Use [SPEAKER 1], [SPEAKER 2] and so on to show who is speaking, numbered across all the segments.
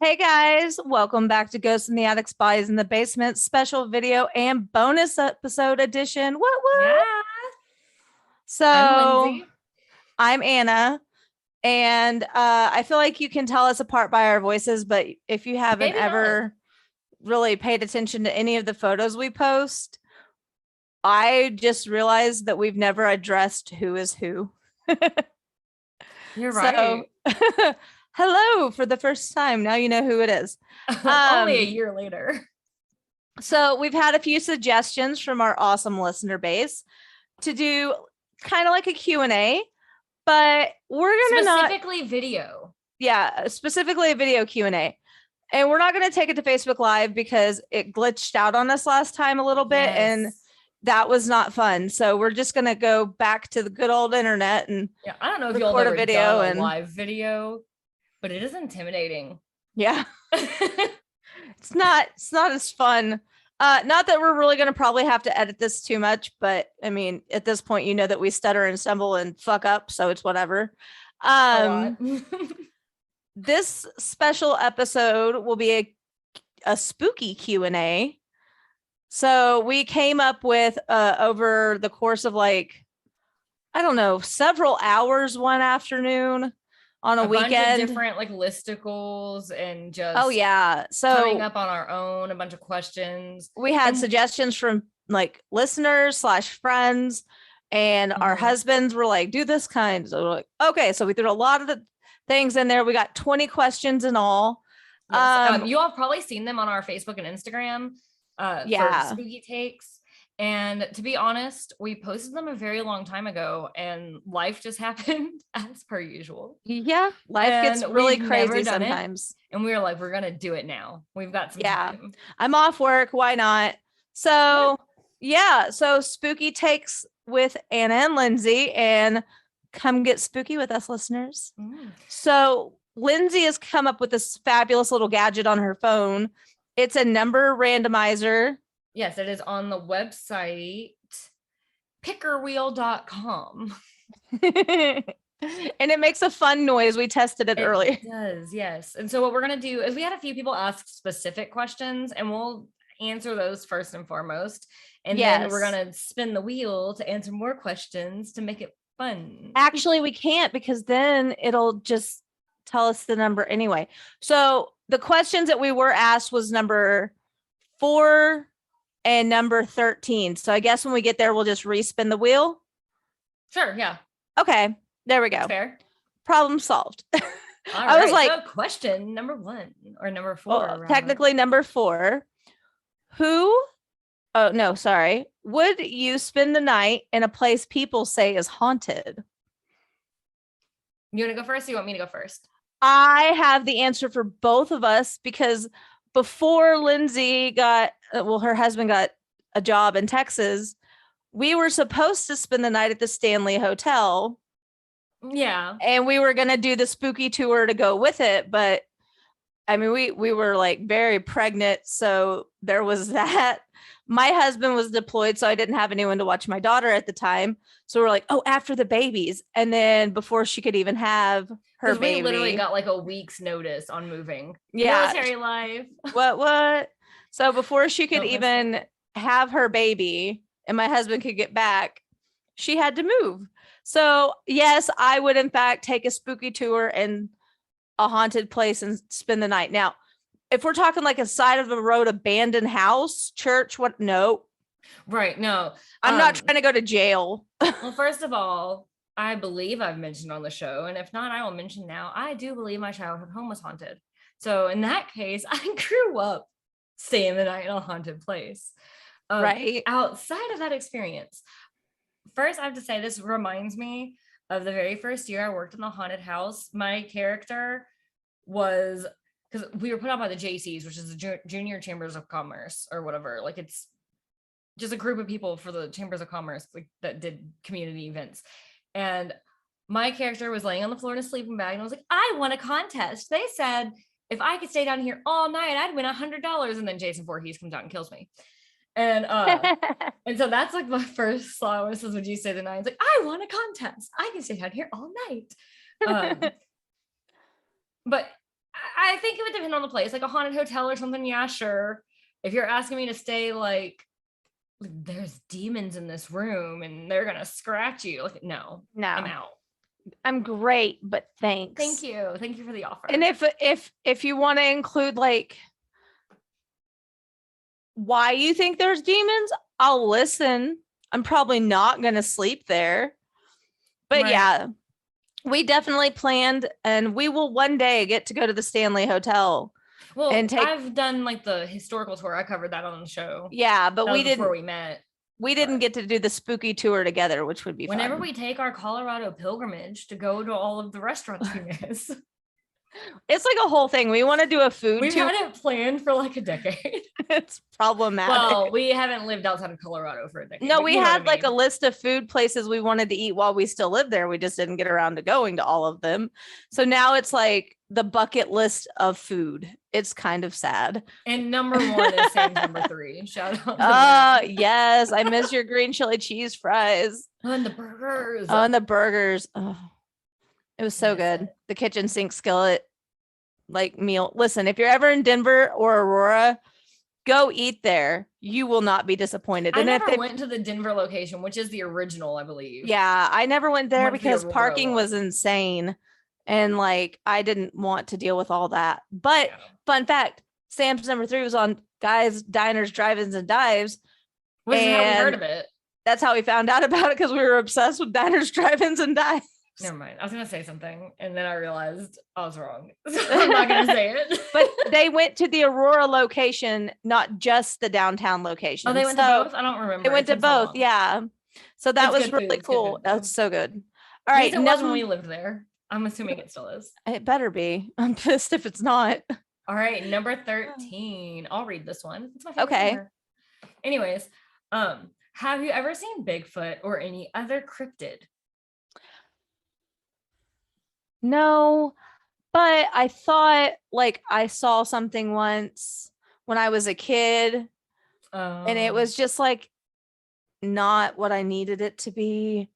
[SPEAKER 1] Hey guys, welcome back to Ghosts in the Attic, Spies in the Basement special video and bonus episode edition. What?
[SPEAKER 2] Yeah, I'm
[SPEAKER 1] So
[SPEAKER 2] Lindsay.
[SPEAKER 1] I'm Anna, and I feel like you can tell us apart by our voices, but if you haven't
[SPEAKER 2] Maybe not.
[SPEAKER 1] ever really paid attention to any of the photos we post, I just realized that we've never addressed who is who.
[SPEAKER 2] You're
[SPEAKER 1] So
[SPEAKER 2] right.
[SPEAKER 1] hello for the first time. Now you know who it is.
[SPEAKER 2] Only a
[SPEAKER 1] Um,
[SPEAKER 2] year later.
[SPEAKER 1] So we've had a few suggestions from our awesome listener base to do kind of like a Q&A, but we're going to not,
[SPEAKER 2] Specifically video.
[SPEAKER 1] yeah, specifically a video Q&A. And we're not going to take it to Facebook Live because it glitched out on us last time a little bit and
[SPEAKER 2] Yes.
[SPEAKER 1] that was not fun. So we're just going to go back to the good old internet and
[SPEAKER 2] Yeah, I don't know if y'all
[SPEAKER 1] record
[SPEAKER 2] have
[SPEAKER 1] a
[SPEAKER 2] ever done
[SPEAKER 1] video
[SPEAKER 2] a
[SPEAKER 1] and
[SPEAKER 2] live video, but it is intimidating.
[SPEAKER 1] yeah, it's not as fun. Not that we're really going to probably have to edit this too much, but I mean, at this point, you know that we stutter and stumble and fuck up, so it's whatever.
[SPEAKER 2] A lot.
[SPEAKER 1] This special episode will be a spooky Q&A. So we came up with over the course of like, I don't know, several hours one afternoon on a
[SPEAKER 2] bunch of
[SPEAKER 1] weekend.
[SPEAKER 2] different like listicles and
[SPEAKER 1] Oh
[SPEAKER 2] just
[SPEAKER 1] yeah.
[SPEAKER 2] coming
[SPEAKER 1] So
[SPEAKER 2] up on our own, a bunch of questions.
[SPEAKER 1] we had
[SPEAKER 2] And
[SPEAKER 1] suggestions from like listeners slash friends, and our husbands were like, do this kind. So we're like, okay. So we threw a lot of the things in there. We got 20 questions in all.
[SPEAKER 2] yes, you all have probably seen them on our Facebook and Instagram for
[SPEAKER 1] Yeah.
[SPEAKER 2] spooky takes. And to be honest, we posted them a very long time ago and life just happened as per usual.
[SPEAKER 1] Yeah. Life
[SPEAKER 2] And
[SPEAKER 1] gets really
[SPEAKER 2] we've never
[SPEAKER 1] crazy
[SPEAKER 2] done it.
[SPEAKER 1] sometimes.
[SPEAKER 2] And we were like, we're going to do it now. We've got some
[SPEAKER 1] Yeah.
[SPEAKER 2] time.
[SPEAKER 1] I'm off work. Why not? So, yeah. So spooky takes with Anna and Lindsay, and come get spooky with us, listeners. So Lindsay has come up with this fabulous little gadget on her phone. It's a number randomizer.
[SPEAKER 2] Yes, it is on the website pickerwheel.com.
[SPEAKER 1] And it makes a fun noise. We tested it earlier.
[SPEAKER 2] It does, yes. And so what we're going to do is we had a few people ask specific questions and we'll answer those first and foremost. And then we're going to spin the wheel to answer more questions to make it fun.
[SPEAKER 1] Actually, we can't because then it'll just tell us the number anyway. So the questions that we were asked was number 4 and number 13. So I guess when we get there, we'll just respin the wheel.
[SPEAKER 2] Sure, yeah.
[SPEAKER 1] Okay, there we go.
[SPEAKER 2] That's fair.
[SPEAKER 1] Problem solved.
[SPEAKER 2] I was like, so question number 1 or number 4.
[SPEAKER 1] Well, technically number 4. Would you spend the night in a place people say is haunted?
[SPEAKER 2] You want to go first? Or you want me to go first?
[SPEAKER 1] I have the answer for both of us because before Lindsay got, her husband got a job in Texas, we were supposed to spend the night at the Stanley Hotel.
[SPEAKER 2] Yeah.
[SPEAKER 1] And we were going to do the spooky tour to go with it. But I mean, we were like very pregnant. So there was that. My husband was deployed, so I didn't have anyone to watch my daughter at the time. So we're like, oh, after the babies. And then before she could even have her baby.
[SPEAKER 2] We literally got like a week's notice on moving.
[SPEAKER 1] Yeah.
[SPEAKER 2] Military life.
[SPEAKER 1] What? So before she could even have her baby and my husband could get back, she had to move. So yes, I would in fact take a spooky tour and a haunted place and spend the night. Now, if we're talking like a side of the road abandoned house, church, what? No.
[SPEAKER 2] Right. No.
[SPEAKER 1] I'm not trying to go to jail.
[SPEAKER 2] Well, first of all, I believe I've mentioned on the show, and if not, I will mention now, I do believe my childhood home was haunted. So in that case, I grew up staying the night in a haunted place.
[SPEAKER 1] Right.
[SPEAKER 2] Outside of that experience, first I have to say this reminds me of the very first year I worked in the haunted house. My character was, because we were put on by the JCs, which is the Junior Chambers of Commerce or whatever. Like it's just a group of people for the Chambers of Commerce like that did community events. And my character was laying on the floor in a sleeping bag and I was like, I won a contest. They said if I could stay down here all night, I'd win $100. And then Jason Voorhees comes out and kills me. And and so that's like my first song. This is Would You Stay the Night? It's like, I won a contest. I can stay down here all night. But I think it would depend on the place, like a haunted hotel or something. Yeah, sure. If you're asking me to stay, like there's demons in this room and they're gonna scratch you, like no, I'm out.
[SPEAKER 1] I'm great, but thanks.
[SPEAKER 2] Thank you for the offer.
[SPEAKER 1] And if you want to include like why you think there's demons, I'll listen. I'm probably not gonna sleep there, but yeah, we definitely planned, and we will one day get to go to the Stanley Hotel.
[SPEAKER 2] Well,
[SPEAKER 1] and
[SPEAKER 2] I've done like the historical tour. I covered that on the show.
[SPEAKER 1] Yeah, but we didn't.
[SPEAKER 2] Before we met.
[SPEAKER 1] We didn't get to do the spooky tour together, which would be
[SPEAKER 2] whenever
[SPEAKER 1] fun.
[SPEAKER 2] we take our Colorado pilgrimage to go to all of the restaurants we miss.
[SPEAKER 1] It's like a whole thing. We want to do a food
[SPEAKER 2] We've
[SPEAKER 1] tour.
[SPEAKER 2] had it planned for like a decade.
[SPEAKER 1] It's problematic.
[SPEAKER 2] Well, we haven't lived outside of Colorado for a decade.
[SPEAKER 1] No, we had like a list of food places we wanted to eat while we still lived there. We just didn't get around to going to all of them. So now it's like the bucket list of food. It's kind of sad.
[SPEAKER 2] And number 1 is Sam's number 3. Shout out.
[SPEAKER 1] Yes. I miss your green chili cheese fries.
[SPEAKER 2] And the burgers.
[SPEAKER 1] Oh, and the burgers. Oh, it was so good. The kitchen sink skillet like meal. Listen, if you're ever in Denver or Aurora, go eat there. You will not be disappointed.
[SPEAKER 2] I
[SPEAKER 1] and
[SPEAKER 2] never
[SPEAKER 1] if
[SPEAKER 2] went to the Denver location, which is the original, I believe.
[SPEAKER 1] Yeah, I never went there because parking was insane. And like, I didn't want to deal with all that. But fun fact, Sam's number 3 was on Guys, Diners, Drive-Ins, and Dives.
[SPEAKER 2] Which is how we heard of it.
[SPEAKER 1] That's how we found out about it, because we were obsessed with diners, drive-ins, and dives.
[SPEAKER 2] Never mind. I was going to say something, and then I realized I was wrong. So I'm not going to say it.
[SPEAKER 1] But they went to the Aurora location, not just the downtown location.
[SPEAKER 2] Oh, they went to both? I don't remember.
[SPEAKER 1] They went to both, yeah. So that was really cool. That was so good. All right.
[SPEAKER 2] It was when we lived there. I'm assuming it still is.
[SPEAKER 1] It better be. I'm pissed if it's not.
[SPEAKER 2] All right. Number 13. I'll read this one. It's my favorite.
[SPEAKER 1] Okay.
[SPEAKER 2] Number. Anyways, have you ever seen Bigfoot or any other cryptid?
[SPEAKER 1] No, but I thought like I saw something once when I was a kid, and it was just like not what I needed it to be.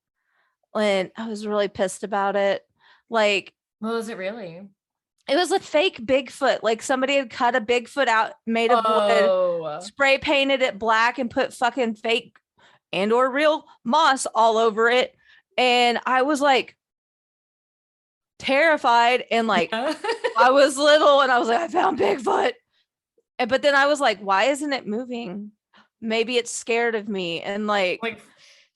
[SPEAKER 1] And I was really pissed about it. Like,
[SPEAKER 2] what was it really?
[SPEAKER 1] It was a fake Bigfoot. Like somebody had cut a Bigfoot out made of wood, spray painted it black, and put fucking fake and or real moss all over it. And I was like terrified, and like I was little, and I was like, I found Bigfoot. But then I was like, why isn't it moving? Maybe it's scared of me. And like
[SPEAKER 2] if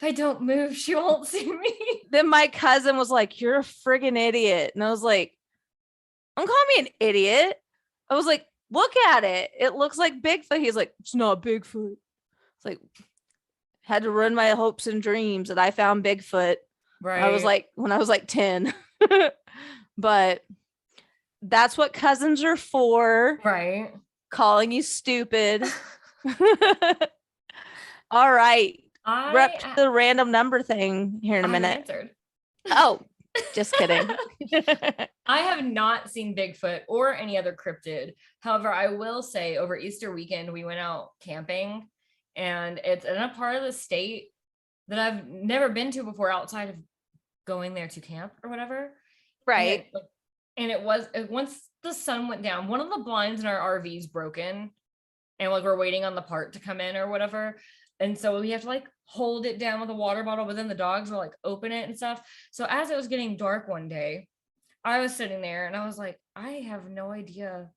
[SPEAKER 2] I don't move, she won't see me.
[SPEAKER 1] Then my cousin was like, you're a friggin' idiot. And I was like, don't call me an idiot. I was like, look at it. It looks like Bigfoot. He's like, it's not Bigfoot. It's like, had to ruin my hopes and dreams that I found Bigfoot.
[SPEAKER 2] Right.
[SPEAKER 1] I was like, when I was like 10. But that's what cousins are for.
[SPEAKER 2] Right.
[SPEAKER 1] Calling you stupid. All right. We're up to the random number thing here in a minute.
[SPEAKER 2] Answered.
[SPEAKER 1] Oh, just kidding.
[SPEAKER 2] I have not seen Bigfoot or any other cryptid. However, I will say over Easter weekend, we went out camping, and it's in a part of the state that I've never been to before outside of going there to camp or whatever.
[SPEAKER 1] Right.
[SPEAKER 2] And it was, once the sun went down, one of the blinds in our RV is broken, and like we're waiting on the part to come in or whatever. And so we have to like hold it down with a water bottle, but then the dogs will like open it and stuff. So as it was getting dark one day, I was sitting there and I was like, I have no idea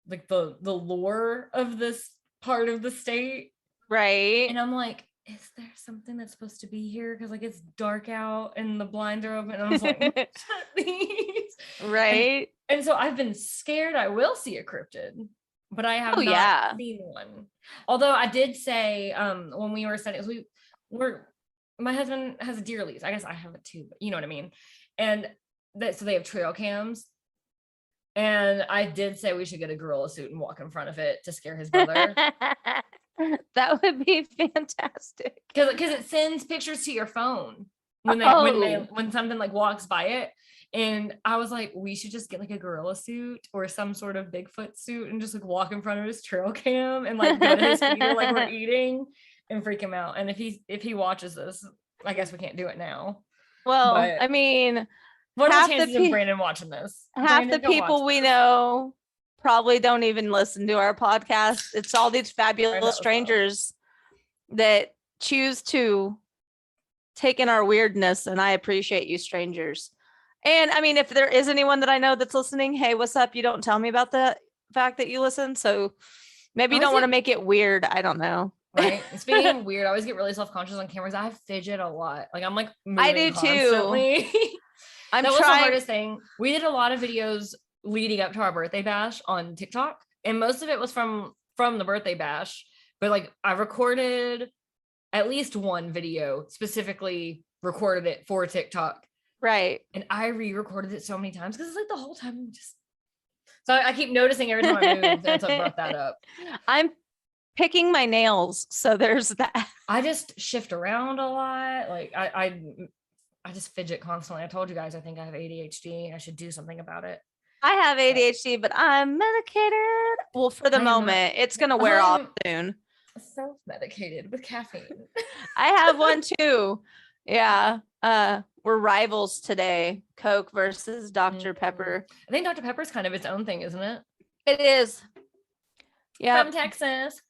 [SPEAKER 2] like the lore of this part of the state.
[SPEAKER 1] Right.
[SPEAKER 2] And I'm like, is there something that's supposed to be here? Because like it's dark out and the blinds are open. And I was like, shut these.
[SPEAKER 1] Right.
[SPEAKER 2] And so I've been scared I will see a cryptid, but I have not seen one. Although I did say when we were studying, my husband has a deer lease. I guess I have it too, but you know what I mean. And so they have trail cams. And I did say we should get a gorilla suit and walk in front of it to scare his brother.
[SPEAKER 1] That would be fantastic.
[SPEAKER 2] Because it sends pictures to your phone when something like walks by it. And I was like, we should just get like a gorilla suit or some sort of Bigfoot suit and just like walk in front of his trail cam and like go to his feeder like we're eating and freak him out. And if he watches this, I guess we can't do it now.
[SPEAKER 1] Well, I mean,
[SPEAKER 2] What are
[SPEAKER 1] half
[SPEAKER 2] the
[SPEAKER 1] the
[SPEAKER 2] chances of
[SPEAKER 1] pe-
[SPEAKER 2] Brandon watching this?
[SPEAKER 1] half
[SPEAKER 2] Brandon,
[SPEAKER 1] the
[SPEAKER 2] go watch
[SPEAKER 1] people we
[SPEAKER 2] this.
[SPEAKER 1] know probably don't even listen to our podcast. It's all these
[SPEAKER 2] Sorry, that
[SPEAKER 1] fabulous
[SPEAKER 2] was loud.
[SPEAKER 1] strangers that choose to take in our weirdness, and I appreciate you, strangers. And I mean, if there is anyone that I know that's listening, hey, what's up? You don't tell me about the fact that you listen, so maybe you
[SPEAKER 2] I
[SPEAKER 1] don't want to
[SPEAKER 2] always
[SPEAKER 1] make it weird. I don't know.
[SPEAKER 2] Right. And speaking of weird, I always get really self-conscious on cameras. I fidget a lot. Like I'm like
[SPEAKER 1] I
[SPEAKER 2] moving
[SPEAKER 1] do too.
[SPEAKER 2] constantly.
[SPEAKER 1] I'm
[SPEAKER 2] That was the
[SPEAKER 1] trying.
[SPEAKER 2] hardest thing. We did a lot of videos leading up to our birthday bash on TikTok, and most of it was from the birthday bash. But like I recorded at least one video, specifically recorded it for TikTok,
[SPEAKER 1] Right.
[SPEAKER 2] and I re-recorded it so many times because it's like the whole time I'm just. So I keep noticing every time I move, that's what brought that up.
[SPEAKER 1] I'm picking my nails, so there's that.
[SPEAKER 2] I just shift around a lot. Like I just fidget constantly. I told you guys I think I have ADHD. I should do something about it.
[SPEAKER 1] I have ADHD, but I'm medicated. Well, for the
[SPEAKER 2] I am not-
[SPEAKER 1] moment, it's gonna wear off soon.
[SPEAKER 2] Self-medicated with caffeine.
[SPEAKER 1] I have one too. Yeah. We're rivals today. Coke versus Dr. Pepper.
[SPEAKER 2] I think Dr. Pepper's kind of its own thing, isn't it?
[SPEAKER 1] It is. Yeah.
[SPEAKER 2] From Texas.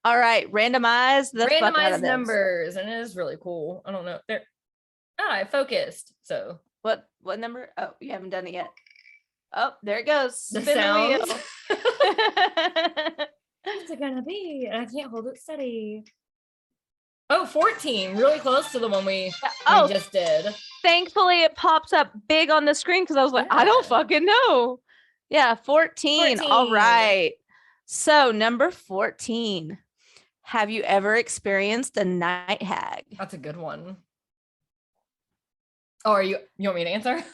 [SPEAKER 1] All right. Randomize the fuck out of
[SPEAKER 2] Randomized
[SPEAKER 1] this.
[SPEAKER 2] numbers, and it is really cool. I don't know. It focused. So
[SPEAKER 1] What number? Oh, you haven't done it yet. Oh, there it goes.
[SPEAKER 2] the
[SPEAKER 1] Spin
[SPEAKER 2] sounds.
[SPEAKER 1] wheel.
[SPEAKER 2] What's it gonna be? And I can't hold it steady. Oh, 14. Really close to the one we
[SPEAKER 1] Oh,
[SPEAKER 2] just did.
[SPEAKER 1] thankfully it pops up big on the screen because I was like, I don't
[SPEAKER 2] Yeah.
[SPEAKER 1] fucking know. Yeah, 14. All
[SPEAKER 2] 14.
[SPEAKER 1] right. So number 14. Have you ever experienced a night hag?
[SPEAKER 2] That's a good one. Oh, you want me to answer?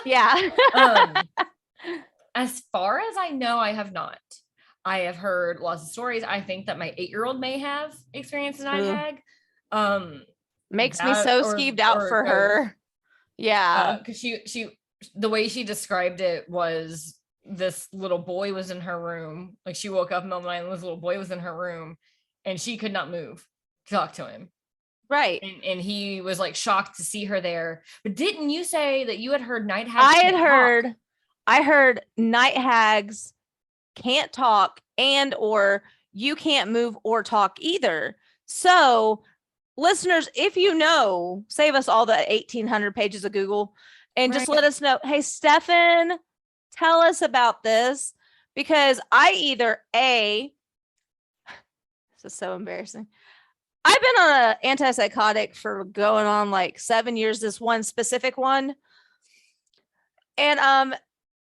[SPEAKER 1] Yeah.
[SPEAKER 2] As far as I know, I have not. I have heard lots of stories. I think that my 8-year-old may have experienced a night
[SPEAKER 1] Ooh.
[SPEAKER 2] hag.
[SPEAKER 1] Makes me so skeeved out for her. Yeah.
[SPEAKER 2] Because she the way she described it was this little boy was in her room. Like she woke up in the middle of the night and this little boy was in her room and she could not move to talk to him.
[SPEAKER 1] Right.
[SPEAKER 2] And he was like shocked to see her there. But didn't you say that you had heard night hags?
[SPEAKER 1] I heard night hags can't talk and or you can't move or talk either. So listeners, if you know, save us all the 1,800 pages of Google and just let us know, hey, Stefan, tell us about this, because I either this is so embarrassing. I've been on an antipsychotic for going on like 7 years, this one specific one. And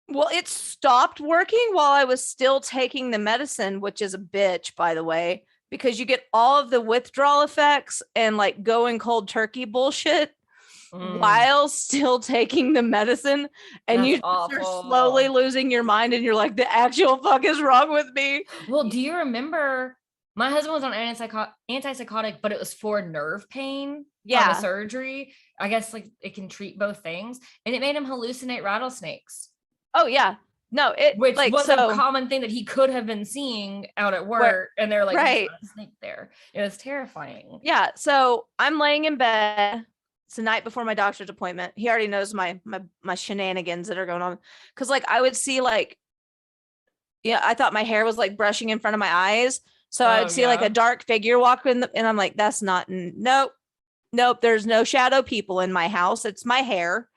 [SPEAKER 1] well, it stopped working while I was still taking the medicine, which is a bitch, by the way, because you get all of the withdrawal effects and like going cold turkey bullshit while still taking the medicine. And
[SPEAKER 2] That's
[SPEAKER 1] you
[SPEAKER 2] awful.
[SPEAKER 1] are slowly losing your mind and you're like, the actual fuck is wrong with me.
[SPEAKER 2] Well, do you remember my husband was on antipsychotic, but it was for nerve pain from a surgery. I guess like it can treat both things. And it made him hallucinate rattlesnakes.
[SPEAKER 1] Oh, yeah. No,
[SPEAKER 2] which
[SPEAKER 1] like,
[SPEAKER 2] was a common thing that he could have been seeing out at work. And they're like,
[SPEAKER 1] right.
[SPEAKER 2] There's not a snake there. It was terrifying.
[SPEAKER 1] Yeah. So I'm laying in bed. It's the night before my doctor's appointment. He already knows my shenanigans that are going on. Cause like I would see like, yeah, I thought my hair was like brushing in front of my eyes. So I would see like a dark figure walk in and I'm like, that's not, nope. There's no shadow people in my house. It's my hair.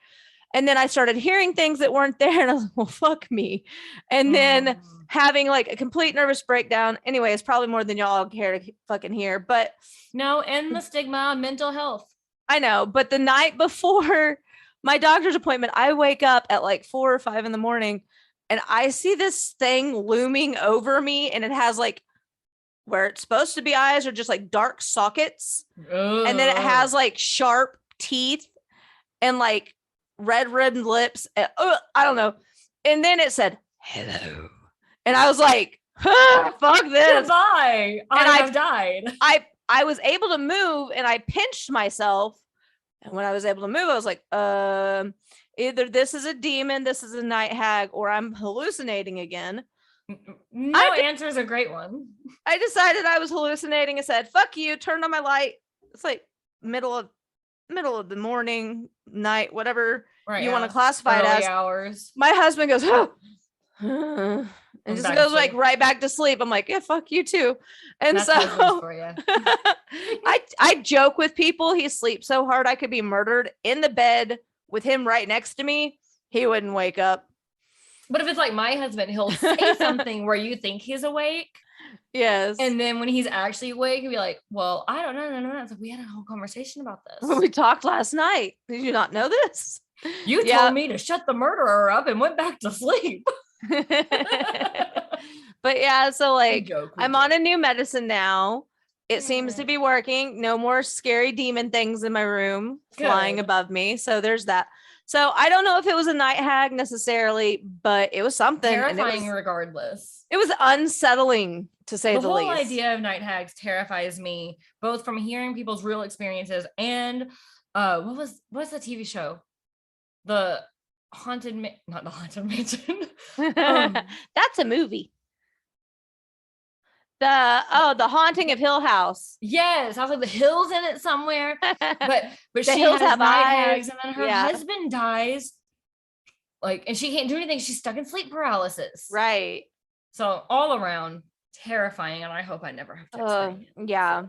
[SPEAKER 1] And then I started hearing things that weren't there. And I was like, well, fuck me. And then having like a complete nervous breakdown. Anyway, it's probably more than y'all care to fucking hear. But
[SPEAKER 2] no, and the stigma on mental health.
[SPEAKER 1] I know. But the night before my doctor's appointment, I wake up at like 4 or 5 in the morning and I see this thing looming over me. And it has like where it's supposed to be eyes are just like dark sockets. Ugh. And then it has like sharp teeth and like red lips. And, I don't know. And then it said, hello. And I was like, fuck this.
[SPEAKER 2] Goodbye. I have died.
[SPEAKER 1] I was able to move and I pinched myself. And when I was able to move, I was like, either this is a demon, this is a night hag, or I'm hallucinating again.
[SPEAKER 2] No answer is a great one.
[SPEAKER 1] I decided I was hallucinating and said, fuck you, turned on my light. It's like middle of middle of the morning, night, whatever
[SPEAKER 2] Right.
[SPEAKER 1] you want to classify it
[SPEAKER 2] Early
[SPEAKER 1] as.
[SPEAKER 2] hours.
[SPEAKER 1] My husband goes, and
[SPEAKER 2] I'm
[SPEAKER 1] just
[SPEAKER 2] back to
[SPEAKER 1] goes like
[SPEAKER 2] sleep.
[SPEAKER 1] right back to sleep. I'm like, yeah, fuck you too. And
[SPEAKER 2] That's husbands
[SPEAKER 1] so
[SPEAKER 2] for you.
[SPEAKER 1] I joke with people. He sleeps so hard I could be murdered in the bed with him right next to me. He wouldn't wake up.
[SPEAKER 2] But if it's like my husband, he'll say something where you think he's awake.
[SPEAKER 1] Yes.
[SPEAKER 2] And then when he's actually awake, he'll be like, well, I don't know. No. It's like, we had a whole conversation about this.
[SPEAKER 1] We talked last night. Did you not know this?
[SPEAKER 2] You told me to shut the murderer up and went back to sleep.
[SPEAKER 1] But yeah, so like I'm on
[SPEAKER 2] a
[SPEAKER 1] a new medicine now. It seems to be working. No more scary demon things in my room flying above me. So there's that. So I don't know if it was a night hag necessarily, but it was something.
[SPEAKER 2] Terrifying
[SPEAKER 1] and
[SPEAKER 2] regardless.
[SPEAKER 1] It was unsettling to say the least.
[SPEAKER 2] The whole idea of night hags terrifies me, both from hearing people's real experiences and what's the TV show? The haunted not the haunted mansion.
[SPEAKER 1] That's a movie. The Haunting of Hill House.
[SPEAKER 2] Yes, I was like the hills in it somewhere. But she
[SPEAKER 1] hills
[SPEAKER 2] has
[SPEAKER 1] have
[SPEAKER 2] night
[SPEAKER 1] eyes.
[SPEAKER 2] hags, and then her husband dies. Like, and she can't do anything. She's stuck in sleep paralysis.
[SPEAKER 1] Right.
[SPEAKER 2] So all around terrifying, and I hope I never have to experience it.
[SPEAKER 1] Yeah.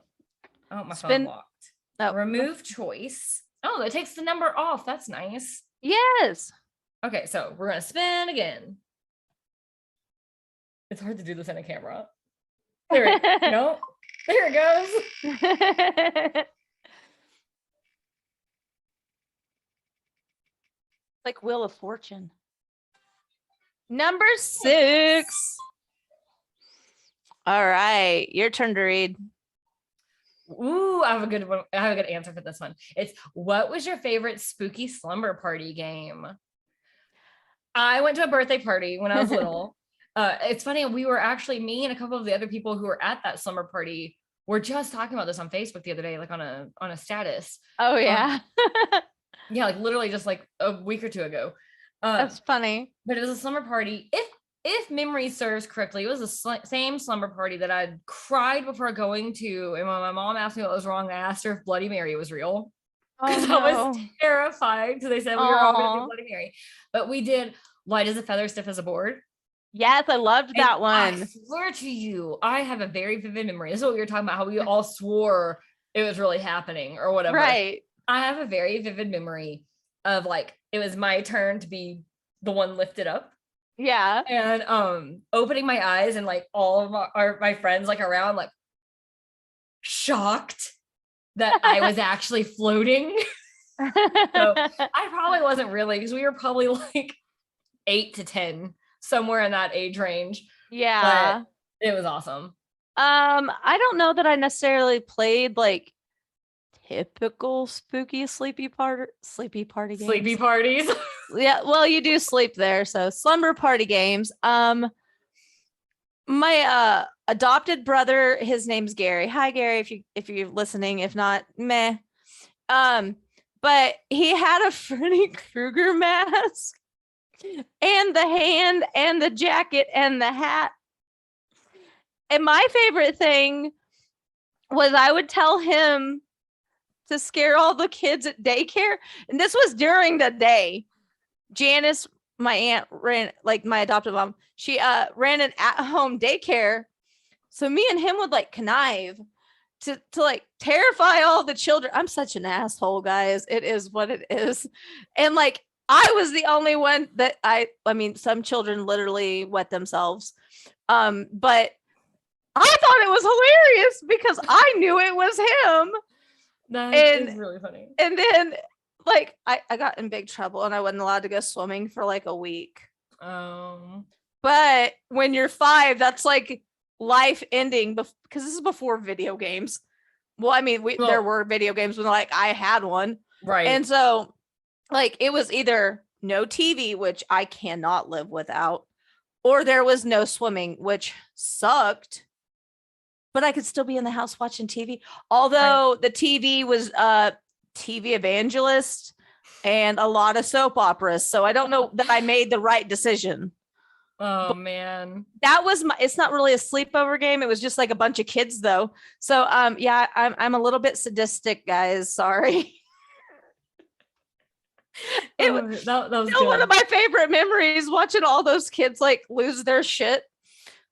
[SPEAKER 2] Oh, my phone blocked.
[SPEAKER 1] Oh.
[SPEAKER 2] Remove choice. Oh, that takes the number off. That's nice.
[SPEAKER 1] Yes. Okay,
[SPEAKER 2] so we're gonna spin again. It's hard to do this in a camera. There it goes.
[SPEAKER 1] Like Wheel of Fortune. Number 6. All right, your turn to read.
[SPEAKER 2] Ooh, I have a good one. I have a good answer for this one. It's, what was your favorite spooky slumber party game? I went to a birthday party when I was little. It's funny, we were actually, me and a couple of the other people who were at that slumber party were just talking about this on Facebook the other day, like on a status.
[SPEAKER 1] Oh yeah.
[SPEAKER 2] Yeah, like literally just like a week or two ago.
[SPEAKER 1] That's funny.
[SPEAKER 2] But it was a slumber party. If memory serves correctly, it was the same slumber party that I'd cried before going to. And when my mom asked me what was wrong, I asked her if Bloody Mary was real. Because I was terrified because they said we were all going to do Bloody Mary. But we did Light as a Feather, Stiff as a Board.
[SPEAKER 1] Yes, I loved that one.
[SPEAKER 2] I swear to you, I have a very vivid memory. This is what we were talking about, how we all swore it was really happening or whatever.
[SPEAKER 1] Right.
[SPEAKER 2] I have a very vivid memory of like, it was my turn to be the one lifted up.
[SPEAKER 1] Yeah.
[SPEAKER 2] And opening my eyes and like all of my friends like around, like shocked that I was actually floating. So I probably wasn't really, because we were probably like 8 to 10, somewhere in that age range.
[SPEAKER 1] Yeah.
[SPEAKER 2] But it was awesome.
[SPEAKER 1] I don't know that I necessarily played like typical spooky sleepy party games.
[SPEAKER 2] Sleepy parties.
[SPEAKER 1] Yeah, well, you do sleep there, so slumber party games. My adopted brother, his name's Gary. Hi Gary, if you're listening. If not, meh. But he had a Freddy Krueger mask and the hand and the jacket and the hat. And my favorite thing was I would tell him to scare all the kids at daycare. And this was during the day. Janice, my aunt, ran, like my adopted mom, she ran an at-home daycare. So me and him would like connive to like terrify all the children. I'm such an asshole, guys. It is what it is. And like I was the only one that I mean, some children literally wet themselves. But I thought it was hilarious because I knew it was him.
[SPEAKER 2] That is really funny.
[SPEAKER 1] And then like I got in big trouble and I wasn't allowed to go swimming for like a week. But when you're 5, that's like life ending because this is before video games. Well, I mean, there were video games when like I had one.
[SPEAKER 2] Right.
[SPEAKER 1] And so like it was either no TV, which I cannot live without, or there was no swimming, which sucked. But I could still be in the house watching TV. Although the TV was TV evangelist and a lot of soap operas. So I don't know that I made the right decision.
[SPEAKER 2] Oh, but man.
[SPEAKER 1] That was it's not really a sleepover game. It was just like a bunch of kids though. So yeah, I'm a little bit sadistic, guys. Sorry.
[SPEAKER 2] that was
[SPEAKER 1] Still one
[SPEAKER 2] good.
[SPEAKER 1] of my favorite memories, watching all those kids like lose their shit.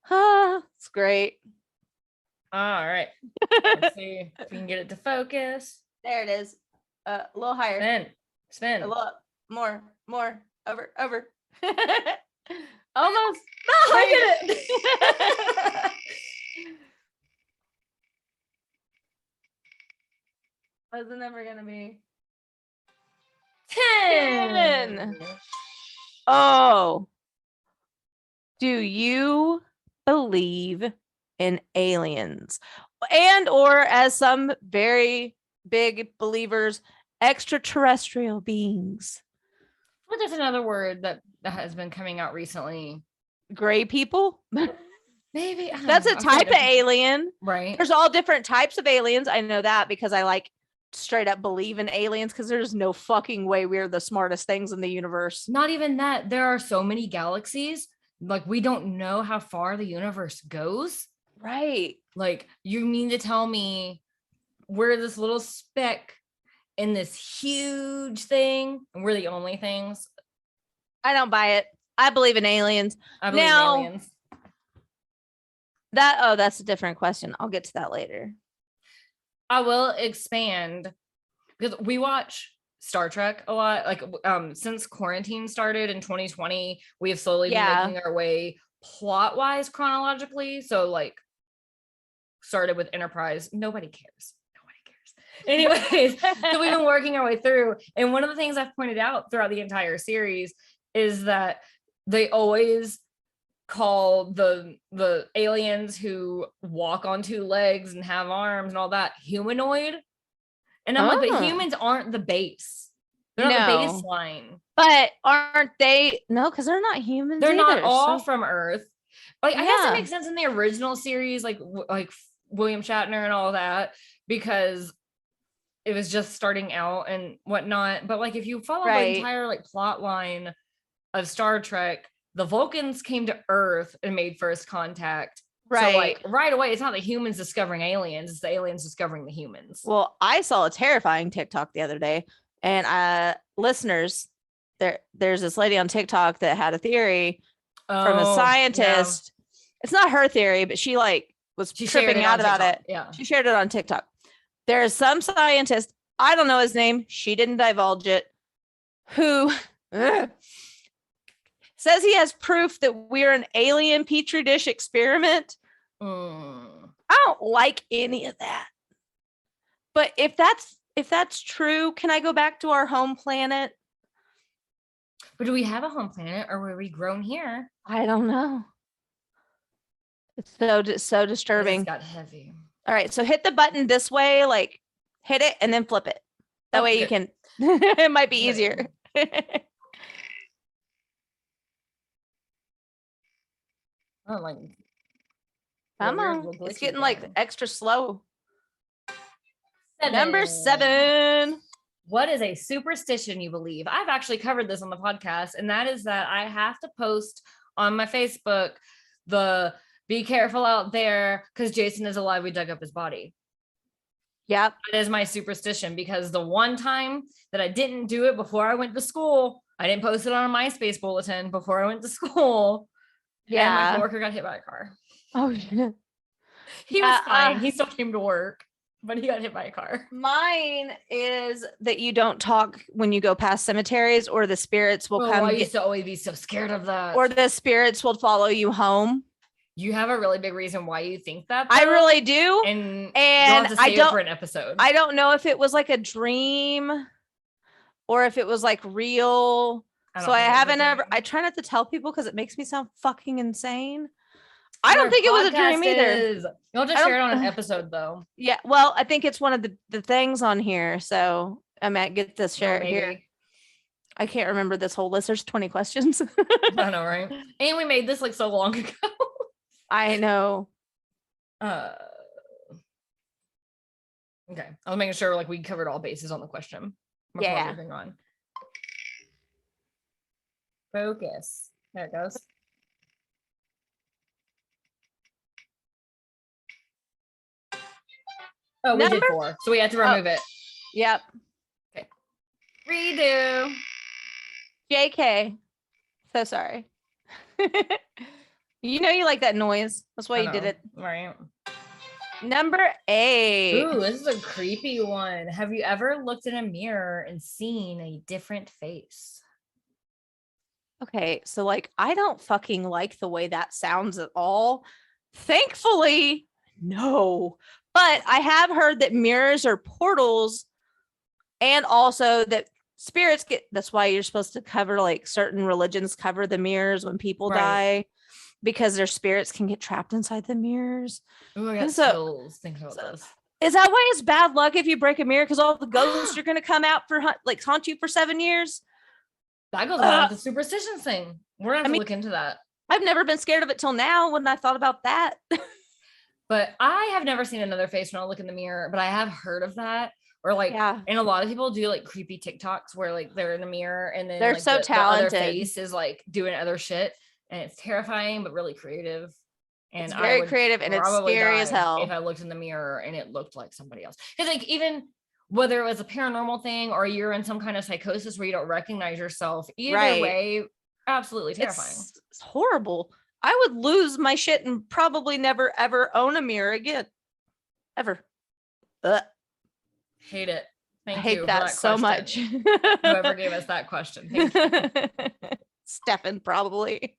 [SPEAKER 1] It's great.
[SPEAKER 2] All right. Let's see if we can get it to focus.
[SPEAKER 1] There it is. A little higher.
[SPEAKER 2] Spin.
[SPEAKER 1] A little more. Over. Almost.
[SPEAKER 2] No, I did it.
[SPEAKER 1] What's the number gonna be?
[SPEAKER 2] 10.
[SPEAKER 1] Oh. Do you believe in aliens? And or as some very big believers, extraterrestrial beings?
[SPEAKER 2] But there's another word that has been coming out recently.
[SPEAKER 1] Gray people?
[SPEAKER 2] Maybe. I don't
[SPEAKER 1] That's
[SPEAKER 2] know.
[SPEAKER 1] a type of alien.
[SPEAKER 2] Right.
[SPEAKER 1] There's all different types of aliens. I know that because I like straight up believe in aliens because there's no fucking way we're the smartest things in the universe.
[SPEAKER 2] Not even that. There are so many galaxies. Like, we don't know how far the universe goes.
[SPEAKER 1] Right.
[SPEAKER 2] Like, you mean to tell me we're this little speck in this huge thing and we're the only things?
[SPEAKER 1] I don't buy it. I believe in aliens.
[SPEAKER 2] I believe
[SPEAKER 1] Now,
[SPEAKER 2] in aliens.
[SPEAKER 1] That's a different question. I'll get to that later.
[SPEAKER 2] I will expand because we watch Star Trek a lot. Like, since quarantine started in 2020, we have slowly been making our way plot wise chronologically. So like, started with Enterprise. Nobody cares. Anyways, so we've been working our way through. And one of the things I've pointed out throughout the entire series is that they always call the aliens who walk on two legs and have arms and all that humanoid. And I'm like, but humans aren't the base. They're not the baseline.
[SPEAKER 1] But aren't they? No, because they're not humans.
[SPEAKER 2] They're not
[SPEAKER 1] either,
[SPEAKER 2] all
[SPEAKER 1] so.
[SPEAKER 2] from Earth. Like, I guess it makes sense in the original series, like William Shatner and all that, because it was just starting out and whatnot. But like, if you follow the entire like plot line of Star Trek, the Vulcans came to Earth and made first contact. Right. So like right away, it's not the humans discovering aliens, it's the aliens discovering the humans.
[SPEAKER 1] Well, I saw a terrifying TikTok the other day, and listeners, there's this lady on TikTok that had a theory from a scientist. Yeah. It's not her theory, but she was tripping out about it.
[SPEAKER 2] Yeah.
[SPEAKER 1] She shared it on TikTok. There is some scientist, I don't know his name, she didn't divulge it, who says he has proof that we're an alien petri dish experiment. I don't like any of that. But if that's true, can I go back to our home planet?
[SPEAKER 2] But do we have a home planet, or were we grown here?
[SPEAKER 1] I don't know. It's so disturbing.
[SPEAKER 2] It's got heavy.
[SPEAKER 1] All right, so hit the button this way, like hit it and then flip it. That way you can. It might be easier.
[SPEAKER 2] Oh, like,
[SPEAKER 1] come on, it's getting like extra slow.
[SPEAKER 2] 7.
[SPEAKER 1] Number 7.
[SPEAKER 2] What is a superstition you believe? I've actually covered this on the podcast, and that is that I have to post on my Facebook the be careful out there because Jason is alive. We dug up his body.
[SPEAKER 1] Yep.
[SPEAKER 2] That is my superstition, because the one time that I didn't do it before I went to school, I didn't post it on a MySpace bulletin before I went to school. Yeah. And my coworker got hit by a car.
[SPEAKER 1] Oh, yeah.
[SPEAKER 2] He was fine. He still came to work, but he got hit by a car.
[SPEAKER 1] Mine is that you don't talk when you go past cemeteries, or the spirits will come.
[SPEAKER 2] I used to always be so scared of that.
[SPEAKER 1] Or the spirits will follow you home.
[SPEAKER 2] You have a really big reason why you think that, though.
[SPEAKER 1] I really do.
[SPEAKER 2] And I don't for an episode.
[SPEAKER 1] I don't know if it was like a dream or if it was like real. I haven't ever. I try not to tell people because it makes me sound fucking insane. I don't think it was a dream either.
[SPEAKER 2] You'll just share it on an episode, though.
[SPEAKER 1] Yeah, well, I think it's one of the things on here. So I might get this share it here. I can't remember this whole list. There's 20 questions.
[SPEAKER 2] I know, right? And we made this like so long ago.
[SPEAKER 1] I know.
[SPEAKER 2] Okay. I was making sure like we covered all bases on the question before moving on. Focus. There it goes. Oh, we did 4, so we had to remove it.
[SPEAKER 1] Yep.
[SPEAKER 2] Okay. Redo.
[SPEAKER 1] JK. So sorry. You know you like that noise. That's why
[SPEAKER 2] I
[SPEAKER 1] you did
[SPEAKER 2] know,
[SPEAKER 1] it.
[SPEAKER 2] right?
[SPEAKER 1] Number 8.
[SPEAKER 2] Ooh, this is a creepy one. Have you ever looked in a mirror and seen a different face?
[SPEAKER 1] Okay, so like I don't fucking like the way that sounds at all. Thankfully, no. But I have heard that mirrors are portals, and also that spirits get, that's why you're supposed to cover, like certain religions cover the mirrors when people die, because their spirits can get trapped inside the mirrors.
[SPEAKER 2] Ooh, I got
[SPEAKER 1] So-
[SPEAKER 2] chills thinking about this.
[SPEAKER 1] Is that why it's bad luck if you break a mirror? Because all the ghosts are going to come out for haunt you for 7 years.
[SPEAKER 2] That goes along with the superstition thing. We're gonna have to look into that.
[SPEAKER 1] I've never been scared of it till now when I thought about that.
[SPEAKER 2] But I have never seen another face when I look in the mirror, but I have heard of that. Or like,
[SPEAKER 1] Yeah.
[SPEAKER 2] and a lot of people do like creepy TikToks where like they're in the mirror and then
[SPEAKER 1] They're
[SPEAKER 2] like,
[SPEAKER 1] so
[SPEAKER 2] the
[SPEAKER 1] talented.
[SPEAKER 2] other face is like doing other shit, and it's terrifying but really creative. And
[SPEAKER 1] It's very creative and it's scary as hell.
[SPEAKER 2] if I looked in the mirror and it looked like somebody else. Because like even whether it was a paranormal thing or you're in some kind of psychosis where you don't recognize yourself, either way, absolutely terrifying.
[SPEAKER 1] It's horrible. I would lose my shit and probably never ever own a mirror again. Ever.
[SPEAKER 2] Hate it.
[SPEAKER 1] I hate that so much.
[SPEAKER 2] Whoever gave us that question. Thank you.
[SPEAKER 1] Stefan, probably.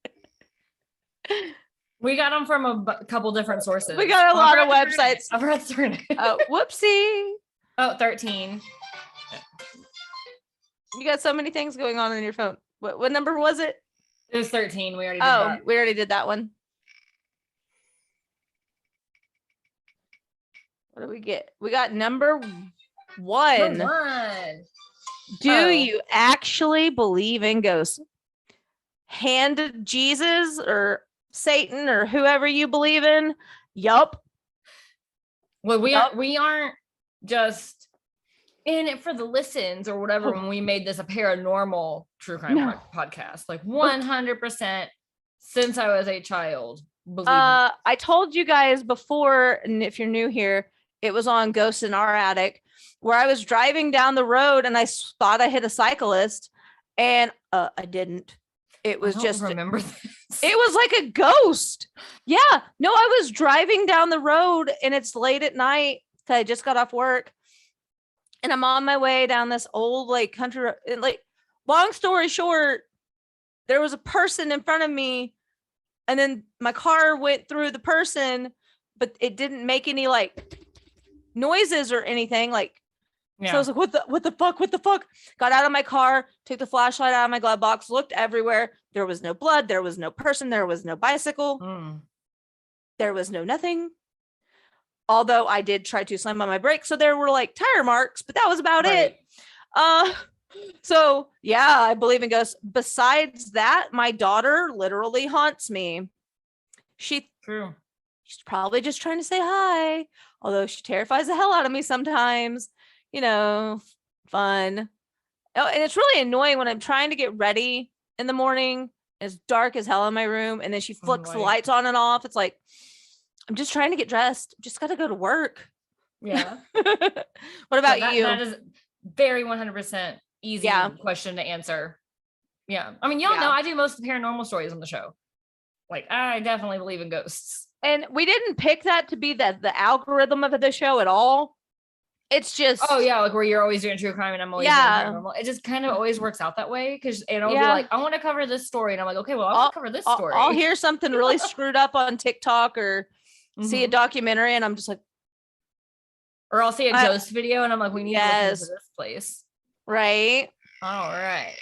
[SPEAKER 2] We got them from a couple different sources.
[SPEAKER 1] We got a lot of websites.
[SPEAKER 2] I forgot to turn it.
[SPEAKER 1] Oh, whoopsie.
[SPEAKER 2] Oh, 13.
[SPEAKER 1] You got so many things going on your phone. What number was it?
[SPEAKER 2] It was 13. We already did that.
[SPEAKER 1] We already did that one. What do we get? We got number 1.
[SPEAKER 2] Number 1.
[SPEAKER 1] Do you actually believe in ghosts? Hand Jesus or Satan or whoever you believe in? Yup.
[SPEAKER 2] Well, we aren't just in it for the listens or whatever when we made this a paranormal true crime podcast. Like 100% since I was a child.
[SPEAKER 1] I told you guys before, and if you're new here, it was on Ghosts in Our Attic, where I was driving down the road and I thought I hit a cyclist, and I didn't. It was just
[SPEAKER 2] remember this.
[SPEAKER 1] It was like a ghost. Yeah. No, I was driving down the road and it's late at night. I just got off work and I'm on my way down this old like country road. And like, long story short, there was a person in front of me and then my car went through the person, but it didn't make any like noises or anything. Like, so I was like, what the fuck? Got out of my car, took the flashlight out of my glove box, looked everywhere. There was no blood. There was no person. There was no bicycle. There was no nothing. Although I did try to slam on my brakes. So there were like tire marks, but that was about it. So yeah, I believe in ghosts. Besides that, my daughter literally haunts me. She's probably just trying to say hi. Although she terrifies the hell out of me sometimes. You know, fun. Oh, and it's really annoying when I'm trying to get ready in the morning. It's dark as hell in my room, and then she flicks the lights on and off. It's like, I'm just trying to get dressed. Just got to go to work.
[SPEAKER 2] Yeah.
[SPEAKER 1] What about you?
[SPEAKER 2] That is very 100% easy question to answer. Yeah. I mean, y'all know I do most of the paranormal stories on the show. Like, I definitely believe in ghosts.
[SPEAKER 1] And we didn't pick that to be the algorithm of the show at all. It's just,
[SPEAKER 2] like where you're always doing true crime and I'm always doing paranormal. It just kind of always works out that way because it'll be like, I want to cover this story, and I'm like, okay, well, I'll cover this story.
[SPEAKER 1] I'll hear something really screwed up on TikTok or see a documentary, and I'm just like,
[SPEAKER 2] or I'll see a ghost video, and I'm like, we need to look into this place,
[SPEAKER 1] right?
[SPEAKER 2] All right.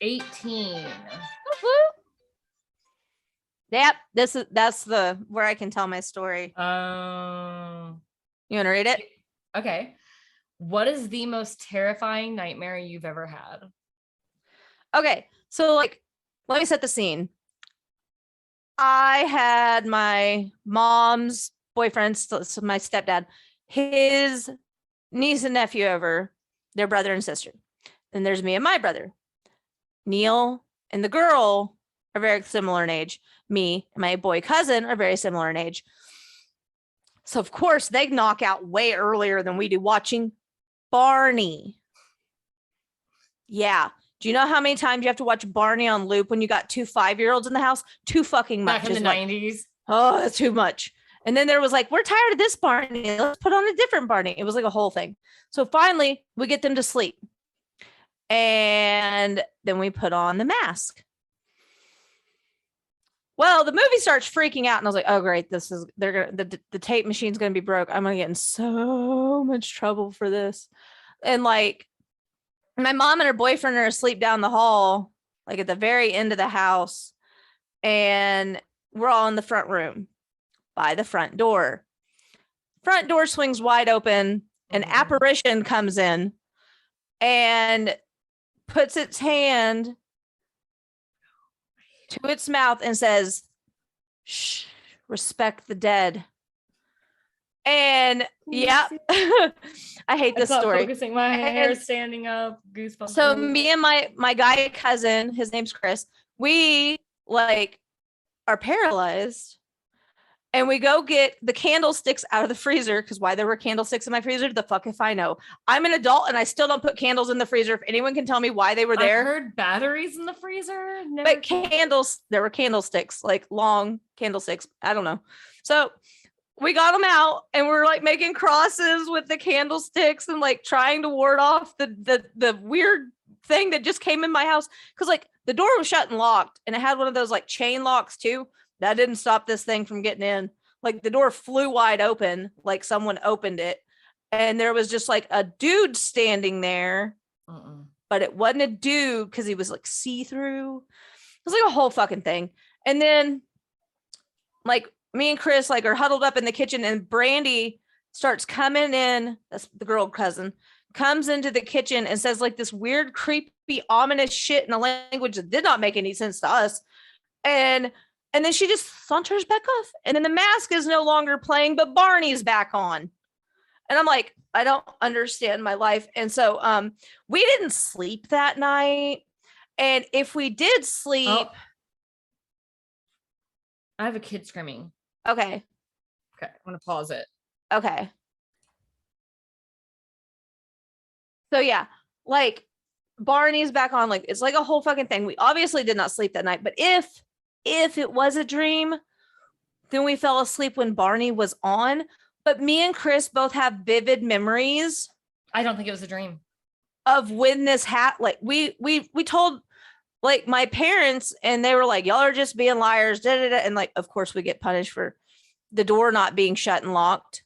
[SPEAKER 2] $18.
[SPEAKER 1] Yep, that's the where I can tell my story. You want to read it?
[SPEAKER 2] Okay. What is the most terrifying nightmare you've ever had?
[SPEAKER 1] Okay, so like, let me set the scene. I had my mom's boyfriend, so my stepdad, his niece and nephew over, their brother and sister. Then there's me and my brother. Neil and the girl are very similar in age. Me and my boy cousin are very similar in age. So of course they knock out way earlier than we do watching Barney. Yeah. Do you know how many times you have to watch Barney on loop when you got 2 5-year-olds in the house? Too fucking much.
[SPEAKER 2] Back in the 90s.
[SPEAKER 1] Oh, that's too much. And then there was like, we're tired of this Barney. Let's put on a different Barney. It was like a whole thing. So finally, we get them to sleep. And then we put on the mask. Well, the movie starts freaking out, and I was like, "Oh, great! The tape machine's gonna be broke. I'm gonna get in so much trouble for this." And like, my mom and her boyfriend are asleep down the hall, like at the very end of the house, and we're all in the front room by the front door. Front door swings wide open. An apparition comes in and puts its hand to its mouth and says, "Shh, respect the dead." And yeah, I hate this story.
[SPEAKER 2] Focusing, my hair standing up, goosebumps.
[SPEAKER 1] So me and my guy cousin, his name's Chris, we like are paralyzed, and we go get the candlesticks out of the freezer, because why there were candlesticks in my freezer, the fuck if I know. I'm an adult and I still don't put candles in the freezer. If anyone can tell me why they were there.
[SPEAKER 2] I heard batteries in the freezer.
[SPEAKER 1] But candles, there were candlesticks, like long candlesticks. I don't know. So we got them out, and we're like making crosses with the candlesticks and like trying to ward off the weird thing that just came in my house. Because like the door was shut and locked, and it had one of those like chain locks too. That didn't stop this thing from getting in. Like the door flew wide open, like someone opened it. And there was just like a dude standing there, but it wasn't a dude because he was like see-through. It was like a whole fucking thing. And then like me and Chris like are huddled up in the kitchen, and Brandy starts coming in. That's the girl cousin, comes into the kitchen and says like this weird, creepy, ominous shit in a language that did not make any sense to us. And then she just saunters back off. And then the mask is no longer playing, but Barney's back on. And I'm like, I don't understand my life. And so we didn't sleep that night. And if we did sleep.
[SPEAKER 2] I have a kid screaming.
[SPEAKER 1] Okay.
[SPEAKER 2] I'm going to pause it.
[SPEAKER 1] Okay. So yeah, like Barney's back on. Like it's like a whole fucking thing. We obviously did not sleep that night. But if it was a dream, then we fell asleep when Barney was on. But me and Chris both have vivid memories.
[SPEAKER 2] I don't think it was a dream.
[SPEAKER 1] Of when this like we told like my parents, and they were like, y'all are just being liars. Da, da, da. And like, of course we get punished for the door not being shut and locked.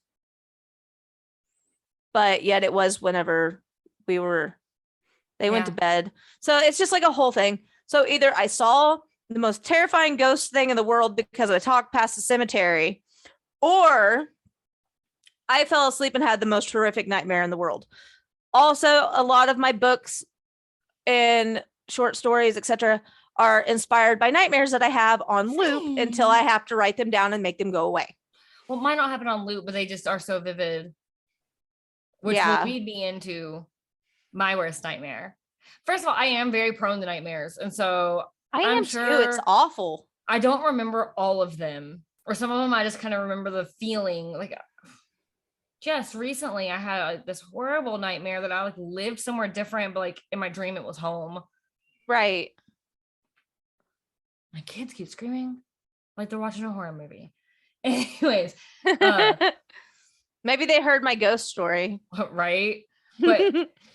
[SPEAKER 1] But yet it was whenever they went to bed. So it's just like a whole thing. So either I saw the most terrifying ghost thing in the world because I talked past the cemetery, or I fell asleep and had the most horrific nightmare in the world. Also, a lot of my books and short stories, etc., are inspired by nightmares that I have on loop until I have to write them down and make them go away.
[SPEAKER 2] Well, mine don't happen on loop, but they just are so vivid, which will lead me into my worst nightmare. First of all, I am very prone to nightmares, and so I'm sure
[SPEAKER 1] too. It's awful.
[SPEAKER 2] I don't remember all of them, or some of them I just kind of remember the feeling. Like just recently, I had this horrible nightmare that I like lived somewhere different, but like in my dream, it was home.
[SPEAKER 1] Right.
[SPEAKER 2] My kids keep screaming like they're watching a horror movie. Anyways,
[SPEAKER 1] maybe they heard my ghost story,
[SPEAKER 2] right? But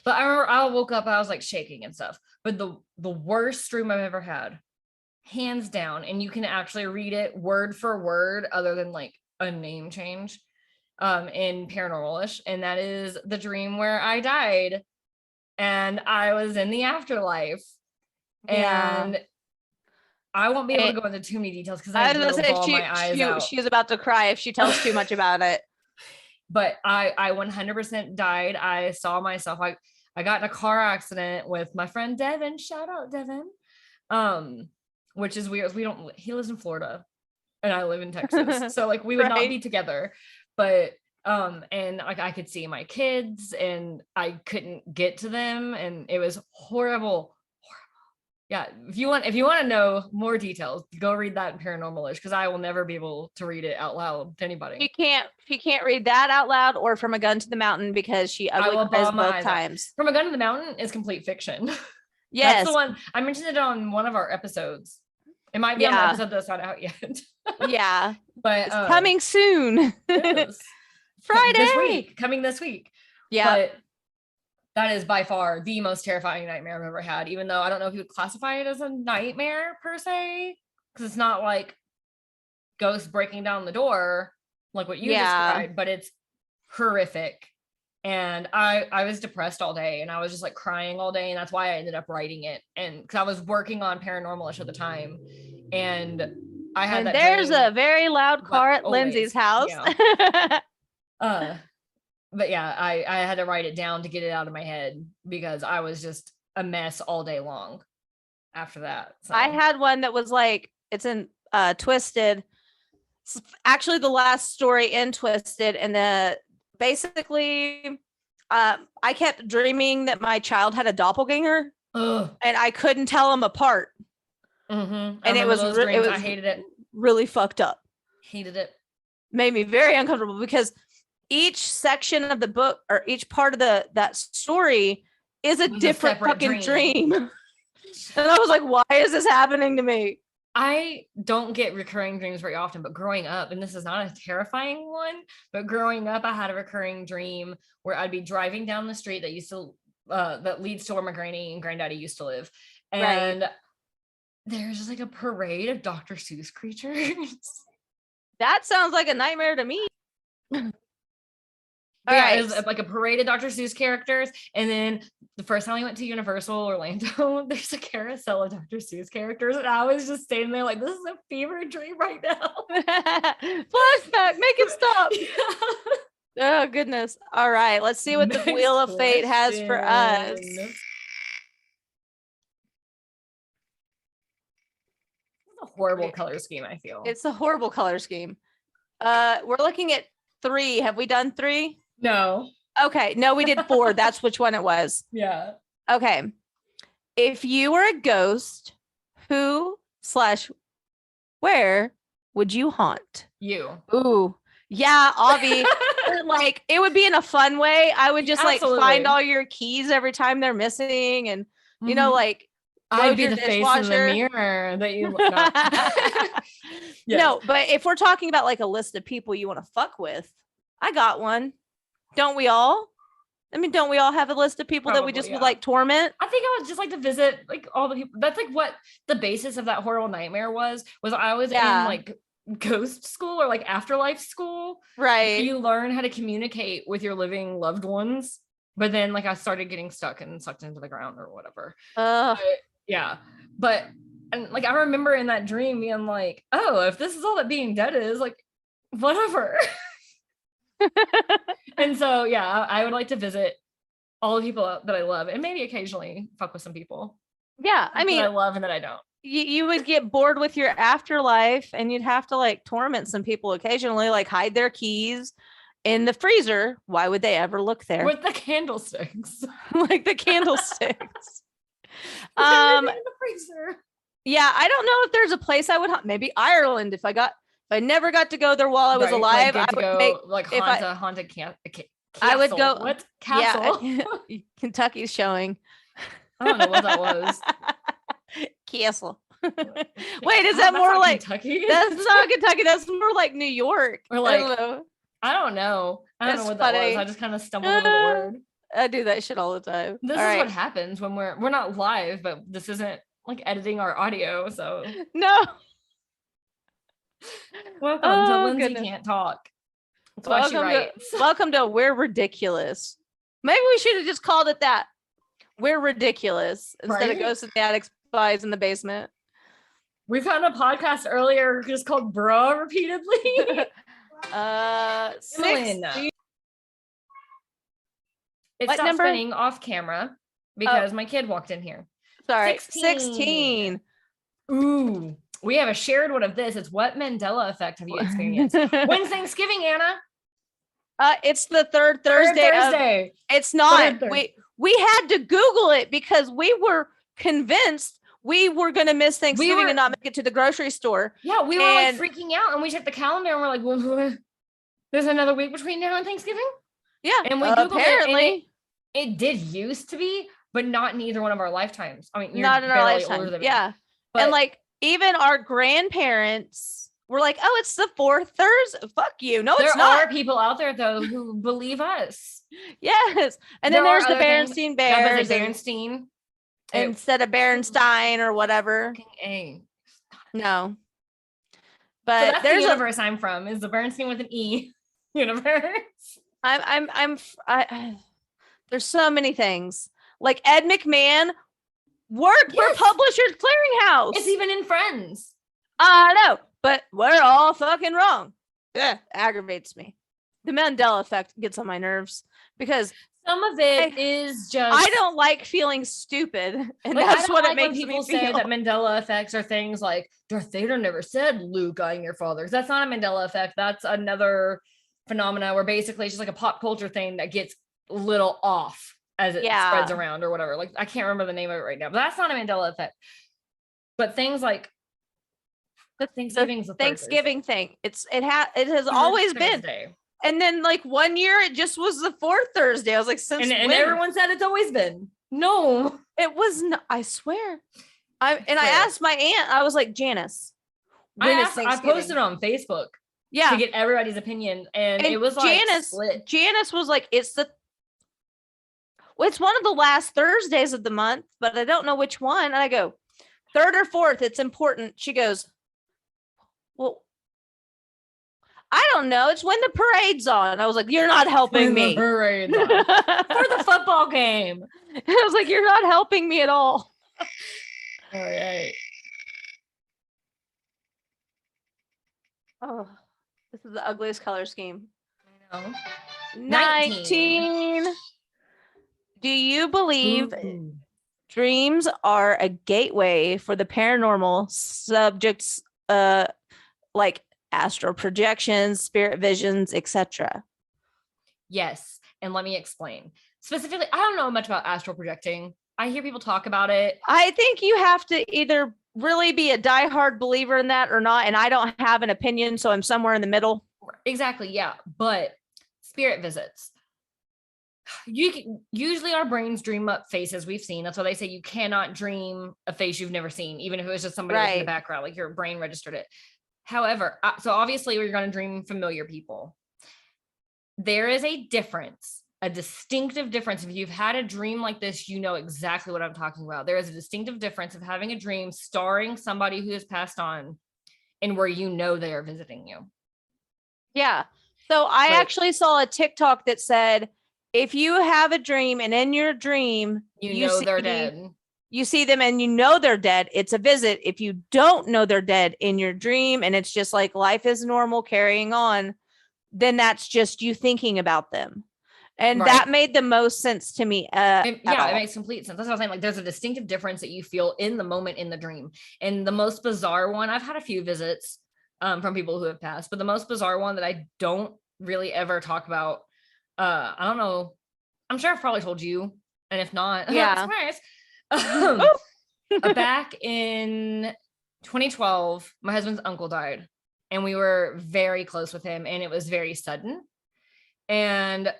[SPEAKER 2] I remember I woke up, I was like shaking and stuff. But the worst dream I've ever had, hands down, and you can actually read it word for word, other than like a name change, in paranormal-ish, and that is the dream where I died, and I was in the afterlife, and I won't be able to go into too many details because I was going to bawl my eyes out.
[SPEAKER 1] She's about to cry if she tells too much about it.
[SPEAKER 2] But I 100% died. I saw myself. I got in a car accident with my friend Devin. Shout out Devin. Which is weird. He lives in Florida and I live in Texas. So like we would not be together. But and like I could see my kids and I couldn't get to them, and it was horrible. Yeah, if you want to know more details, go read that in Paranormal-ish, because I will never be able to read it out loud to anybody.
[SPEAKER 1] She can't read that out loud or From a Gun to the Mountain because she ugly cries both times.
[SPEAKER 2] From a Gun to the Mountain is complete fiction.
[SPEAKER 1] Yes.
[SPEAKER 2] That's the one I mentioned it on one of our episodes. It might be on the episode that's not out yet.
[SPEAKER 1] Yeah.
[SPEAKER 2] But
[SPEAKER 1] it's coming soon.
[SPEAKER 2] Yes.
[SPEAKER 1] Friday.
[SPEAKER 2] Coming this week.
[SPEAKER 1] Yeah.
[SPEAKER 2] But that is by far the most terrifying nightmare I've ever had, even though I don't know if you would classify it as a nightmare per se, because it's not like ghosts breaking down the door like what you described, but it's horrific. And I was depressed all day, and I was just like crying all day, and that's why I ended up writing it. And because I was working on Paranormal-ish at the time, and I had
[SPEAKER 1] there's a very loud car at Lindsay's house.
[SPEAKER 2] Yeah. But yeah, I had to write it down to get it out of my head because I was just a mess all day long after that. So.
[SPEAKER 1] I had one that was like, it's in Twisted. It's actually the last story in Twisted. And basically, I kept dreaming that my child had a doppelganger. Ugh. And I couldn't tell them apart.
[SPEAKER 2] Mm-hmm.
[SPEAKER 1] And it was
[SPEAKER 2] I hated it.
[SPEAKER 1] Really fucked up.
[SPEAKER 2] Hated it.
[SPEAKER 1] Made me very uncomfortable because each section of the book or each part of that story is a different fucking dream. And I was like, why is this happening to me?
[SPEAKER 2] I don't get recurring dreams very often, but growing up, and this is not a terrifying one, but growing up, I had a recurring dream where I'd be driving down the street that leads to where my granny and granddaddy used to live. And there's just like a parade of Dr. Seuss creatures.
[SPEAKER 1] That sounds like a nightmare to me.
[SPEAKER 2] It was like a parade of Dr. Seuss characters. And then the first time we went to Universal Orlando, there's a carousel of Dr. Seuss characters. And I was just standing there like, this is a fever dream right now.
[SPEAKER 1] Flashback, make it stop. Yeah. Oh, goodness. All right. Let's see what the Wheel of Fate has for us.
[SPEAKER 2] It's a horrible color scheme, I feel.
[SPEAKER 1] It's a horrible color scheme. We're looking at 3. Have we done 3?
[SPEAKER 2] No.
[SPEAKER 1] Okay. No, we did 4. That's which one it was.
[SPEAKER 2] Yeah.
[SPEAKER 1] Okay. If you were a ghost, who/where would you haunt?
[SPEAKER 2] You.
[SPEAKER 1] Ooh. Yeah, Avi. Like, it would be in a fun way. I would just like find all your keys every time they're missing, and you know, like
[SPEAKER 2] I'd be the face in the mirror that you
[SPEAKER 1] Yes. No, but if we're talking about like a list of people you want to fuck with, I got one. Don't we all? I mean, don't we all have a list of people that we just would like torment?
[SPEAKER 2] I think I would just like to visit like all the people. That's like what the basis of that horrible nightmare was I was in like ghost school or like afterlife school.
[SPEAKER 1] Right.
[SPEAKER 2] You learn how to communicate with your living loved ones. But then like I started getting stuck and sucked into the ground or whatever. And like I remember in that dream being like, oh, if this is all that being dead is, like, whatever. And so yeah, I would like to visit all the people that I love and maybe occasionally fuck with some people.
[SPEAKER 1] Yeah, I mean,
[SPEAKER 2] that I love and that I don't.
[SPEAKER 1] You would get bored with your afterlife and you'd have to like torment some people occasionally, like hide their keys in the freezer. Why would they ever look there?
[SPEAKER 2] With the candlesticks.
[SPEAKER 1] Like the candlesticks.
[SPEAKER 2] In the freezer.
[SPEAKER 1] Yeah, I don't know if there's a place I would hunt. Maybe Ireland. If I never got to go there while I was alive, I would haunt a haunted castle. I would go.
[SPEAKER 2] What castle?
[SPEAKER 1] Yeah, Kentucky's showing.
[SPEAKER 2] I don't know what that was.
[SPEAKER 1] Castle. Wait, is that more like
[SPEAKER 2] Kentucky?
[SPEAKER 1] That's not Kentucky. That's more like New York.
[SPEAKER 2] Or like I don't know. I don't know what that was. I just kind of stumbled over the word.
[SPEAKER 1] I do that shit all the time.
[SPEAKER 2] This is what happens when we're not live, but this isn't like editing our audio, so
[SPEAKER 1] no.
[SPEAKER 2] Welcome to Lindsey Can't Talk. That's why she writes.
[SPEAKER 1] Welcome to We're Ridiculous. Maybe we should have just called it that. We're Ridiculous instead of Ghosts of the Attic, Spies in the Basement.
[SPEAKER 2] We found a podcast earlier just called Bra repeatedly. It stopped spinning off camera because my kid walked in here.
[SPEAKER 1] Sorry, 16.
[SPEAKER 2] Ooh, we have a shared one of this. It's what Mandela effect have you experienced? When's Thanksgiving, Anna?
[SPEAKER 1] It's the third Thursday. It's not. We had to Google it because we were convinced we were going to miss Thanksgiving and not make it to the grocery store.
[SPEAKER 2] Yeah, we were like freaking out, and we checked the calendar and we're like, well, there's another week between now and Thanksgiving.
[SPEAKER 1] Yeah,
[SPEAKER 2] and we Googled
[SPEAKER 1] apparently
[SPEAKER 2] it did used to be, but not in either one of our lifetimes. I mean, you're
[SPEAKER 1] not in our
[SPEAKER 2] barely
[SPEAKER 1] lifetime.
[SPEAKER 2] older than me.
[SPEAKER 1] Yeah,
[SPEAKER 2] But
[SPEAKER 1] and like even our grandparents were like, "Oh, it's the fourth Thursday." Fuck you. No, it's not.
[SPEAKER 2] There are people out there though who believe us.
[SPEAKER 1] Yes, and then there's the Berenstein Bears.
[SPEAKER 2] Berenstein
[SPEAKER 1] instead of Berenstein or whatever. No, but
[SPEAKER 2] so that's there's the universe I'm from is the Berenstein with an E universe.
[SPEAKER 1] There's so many things. Like Ed McMahon worked for Publishers Clearinghouse.
[SPEAKER 2] It's even in Friends.
[SPEAKER 1] I know, but we're all fucking wrong. Yeah, aggravates me. The Mandela effect gets on my nerves because
[SPEAKER 2] some of it is just
[SPEAKER 1] I don't like feeling stupid, and that's what it makes
[SPEAKER 2] people
[SPEAKER 1] me
[SPEAKER 2] say
[SPEAKER 1] feel.
[SPEAKER 2] That Mandela effects are things like Darth Vader never said, "Luke, I am your father." That's not a Mandela effect. That's another phenomena where basically it's just like a pop culture thing that gets a little off as it spreads around or whatever. Like I can't remember the name of it right now, but that's not a Mandela effect. But things like the
[SPEAKER 1] Thanksgiving thing, it has always been. And then like one year it just was the fourth Thursday. I was like, since
[SPEAKER 2] and everyone said it's always been. No,
[SPEAKER 1] it was not. I swear. I asked my aunt. I was like, Janice,
[SPEAKER 2] I posted on Facebook.
[SPEAKER 1] Yeah,
[SPEAKER 2] to get everybody's opinion, and it was like split.
[SPEAKER 1] Janice was like, it's one of the last Thursdays of the month, but I don't know which one. And I go, third or fourth, it's important. She goes, well, I don't know. It's when the parade's on. I was like, you're not helping me.
[SPEAKER 2] Parade's on. For the football game.
[SPEAKER 1] I was like, you're not helping me at all.
[SPEAKER 2] All right.
[SPEAKER 1] Oh. This is the ugliest color scheme.
[SPEAKER 2] I know.
[SPEAKER 1] 19. Do you believe dreams are a gateway for the paranormal subjects, like astral projections, spirit visions, etc.?
[SPEAKER 2] Yes, and let me explain. Specifically, I don't know much about astral projecting. I hear people talk about it.
[SPEAKER 1] I think you have to either really be a diehard believer in that or not, and I don't have an opinion, so I'm somewhere in the middle.
[SPEAKER 2] Exactly, yeah. But spirit visits, usually our brains dream up faces we've seen. That's why they say you cannot dream a face you've never seen, even if it was just somebody in the background, like your brain registered it. However, so obviously we're going to dream familiar people. There is a difference, a distinctive difference. If you've had a dream like this, you know exactly what I'm talking about. There is a distinctive difference of having a dream starring somebody who has passed on and where you know they are visiting you.
[SPEAKER 1] Yeah. So I actually saw a TikTok that said, if you have a dream and in your dream,
[SPEAKER 2] you know they're dead.
[SPEAKER 1] You see them and you know they're dead, it's a visit. If you don't know they're dead in your dream and it's just like life is normal carrying on, then that's just you thinking about them. And that made the most sense to me.
[SPEAKER 2] It makes complete sense. That's what I'm saying. Like there's a distinctive difference that you feel in the moment in the dream. And the most bizarre one, I've had a few visits from people who have passed, but the most bizarre one that I don't really ever talk about, I don't know. I'm sure I've probably told you. And if not, surprise. Back in 2012, my husband's uncle died and we were very close with him and it was very sudden. And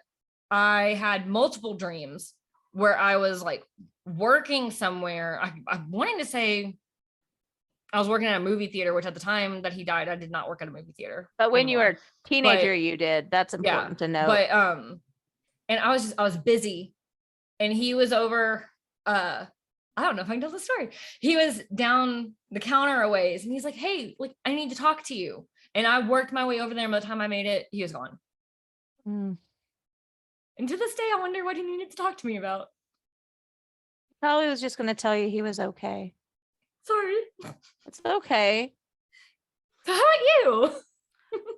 [SPEAKER 2] I had multiple dreams where I was like working somewhere. I'm wanting to say I was working at a movie theater, which at the time that he died, I did not work at a movie theater.
[SPEAKER 1] But when you were a teenager, you did. That's important to know.
[SPEAKER 2] But and I was busy and he was over I don't know if I can tell the story. He was down the counter a ways and he's like, hey, like I need to talk to you. And I worked my way over there and by the time I made it, he was gone. And to this day, I wonder what he needed to talk to me about.
[SPEAKER 1] Probably was just going to tell you he was okay.
[SPEAKER 2] Sorry.
[SPEAKER 1] It's okay.
[SPEAKER 2] So how about you?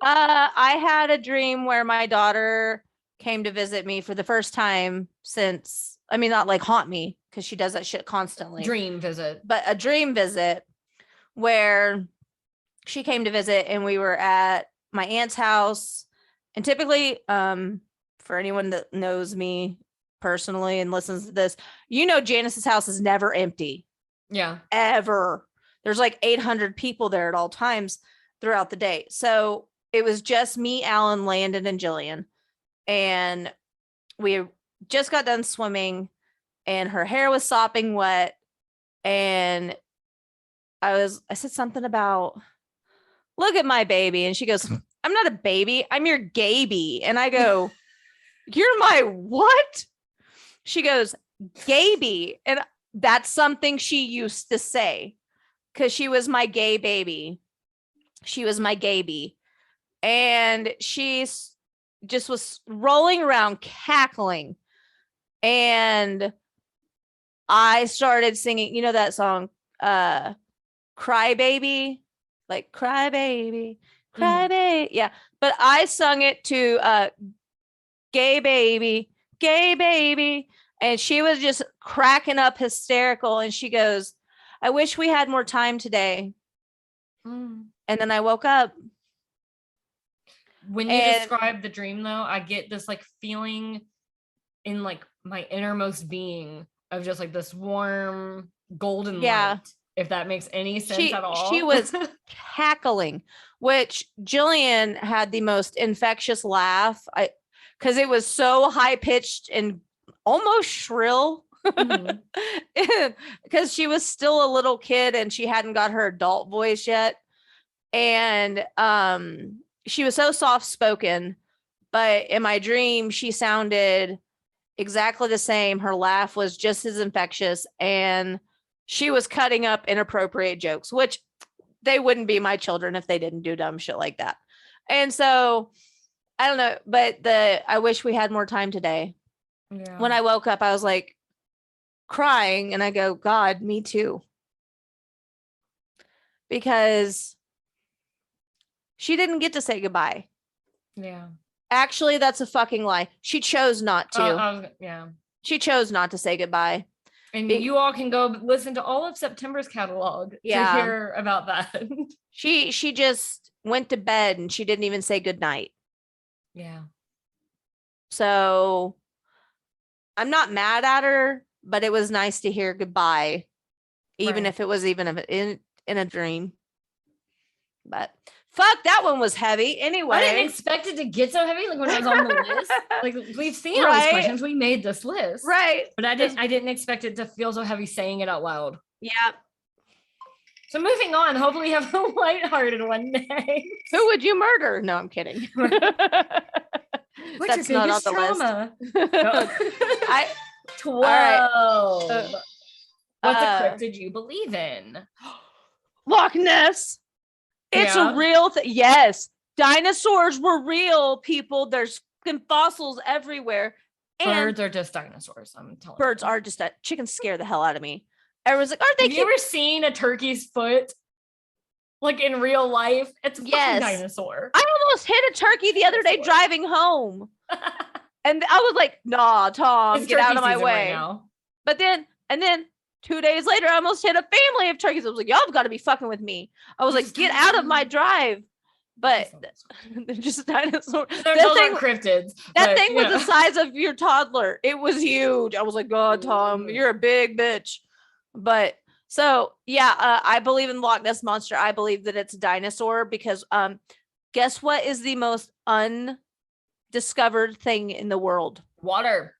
[SPEAKER 1] I had a dream where my daughter came to visit me for the first time since, I mean, not like haunt me because she does that shit constantly.
[SPEAKER 2] Dream visit.
[SPEAKER 1] But a dream visit where she came to visit and we were at my aunt's house. And typically, for anyone that knows me personally and listens to this, you know, Janice's house is never empty.
[SPEAKER 2] Yeah.
[SPEAKER 1] ever. There's like 800 people there at all times throughout the day. So it was just me, Alan, Landon, and Jillian. And we just got done swimming and her hair was sopping wet. And I said something about, look at my baby. And she goes, I'm not a baby. I'm your GABB. And I go, you're my what? She goes, GABB. And that's something she used to say because she was my gay baby. She was my GABB. And she's just was rolling around cackling. And I started singing, you know, that song, Cry Baby, like Cry Baby, Cry Baby. Yeah. But I sung it to Gay Baby, Gay Baby. And she was just cracking up hysterical. And she goes, I wish we had more time today. And then I woke up.
[SPEAKER 2] When you describe the dream though, I get this like feeling in like my innermost being of just like this warm golden light, if that makes any sense at all.
[SPEAKER 1] She was cackling, which Jillian had the most infectious laugh. Because it was so high pitched and almost shrill. Because she was still a little kid and she hadn't got her adult voice yet. And she was so soft spoken, but in my dream, she sounded exactly the same. Her laugh was just as infectious, and she was cutting up inappropriate jokes, which they wouldn't be my children if they didn't do dumb shit like that. And so I don't know, but I wish we had more time today. Yeah. When I woke up, I was like crying and I go, God, me too. Because she didn't get to say goodbye. Yeah. Actually, that's a fucking lie. She chose not to.
[SPEAKER 2] Yeah.
[SPEAKER 1] She chose not to say goodbye.
[SPEAKER 2] And you all can go listen to all of September's catalog to hear about that.
[SPEAKER 1] She just went to bed and she didn't even say goodnight.
[SPEAKER 2] Yeah.
[SPEAKER 1] So I'm not mad at her, but it was nice to hear goodbye, even if it was even in a dream. But fuck, that one was heavy. Anyway,
[SPEAKER 2] I didn't expect it to get so heavy. Like when I was on the list, like we've seen all these questions, we made this list,
[SPEAKER 1] right?
[SPEAKER 2] But I didn't expect it to feel so heavy saying it out loud.
[SPEAKER 1] Yeah.
[SPEAKER 2] So moving on, hopefully you have a lighthearted one next.
[SPEAKER 1] Who would you murder? No, I'm kidding.
[SPEAKER 2] What's your biggest trauma?
[SPEAKER 1] I
[SPEAKER 2] 12. Right. What cryptid you believe in?
[SPEAKER 1] Loch Ness. It's a real thing. Yes. Dinosaurs were real, people. There's fossils everywhere. And
[SPEAKER 2] birds are just dinosaurs. I'm telling you.
[SPEAKER 1] Birds are just chickens scare the hell out of me. Everyone's like, aren't they?
[SPEAKER 2] Have you ever seen a turkey's foot? Like in real life? It's a fucking dinosaur.
[SPEAKER 1] I almost hit a turkey the other day driving home. And I was like, nah, Tom, get out of my way. Right, but then 2 days later, I almost hit a family of turkeys. I was like, y'all have got to be fucking with me. I was like, get out of my drive. But they're just dinosaurs.
[SPEAKER 2] Those are cryptids.
[SPEAKER 1] That thing was the size of your toddler. It was huge. I was like, God, Tom, you're a big bitch. But so, I believe in Loch Ness Monster. I believe that it's a dinosaur because guess what is the most undiscovered thing in the world?
[SPEAKER 2] Water.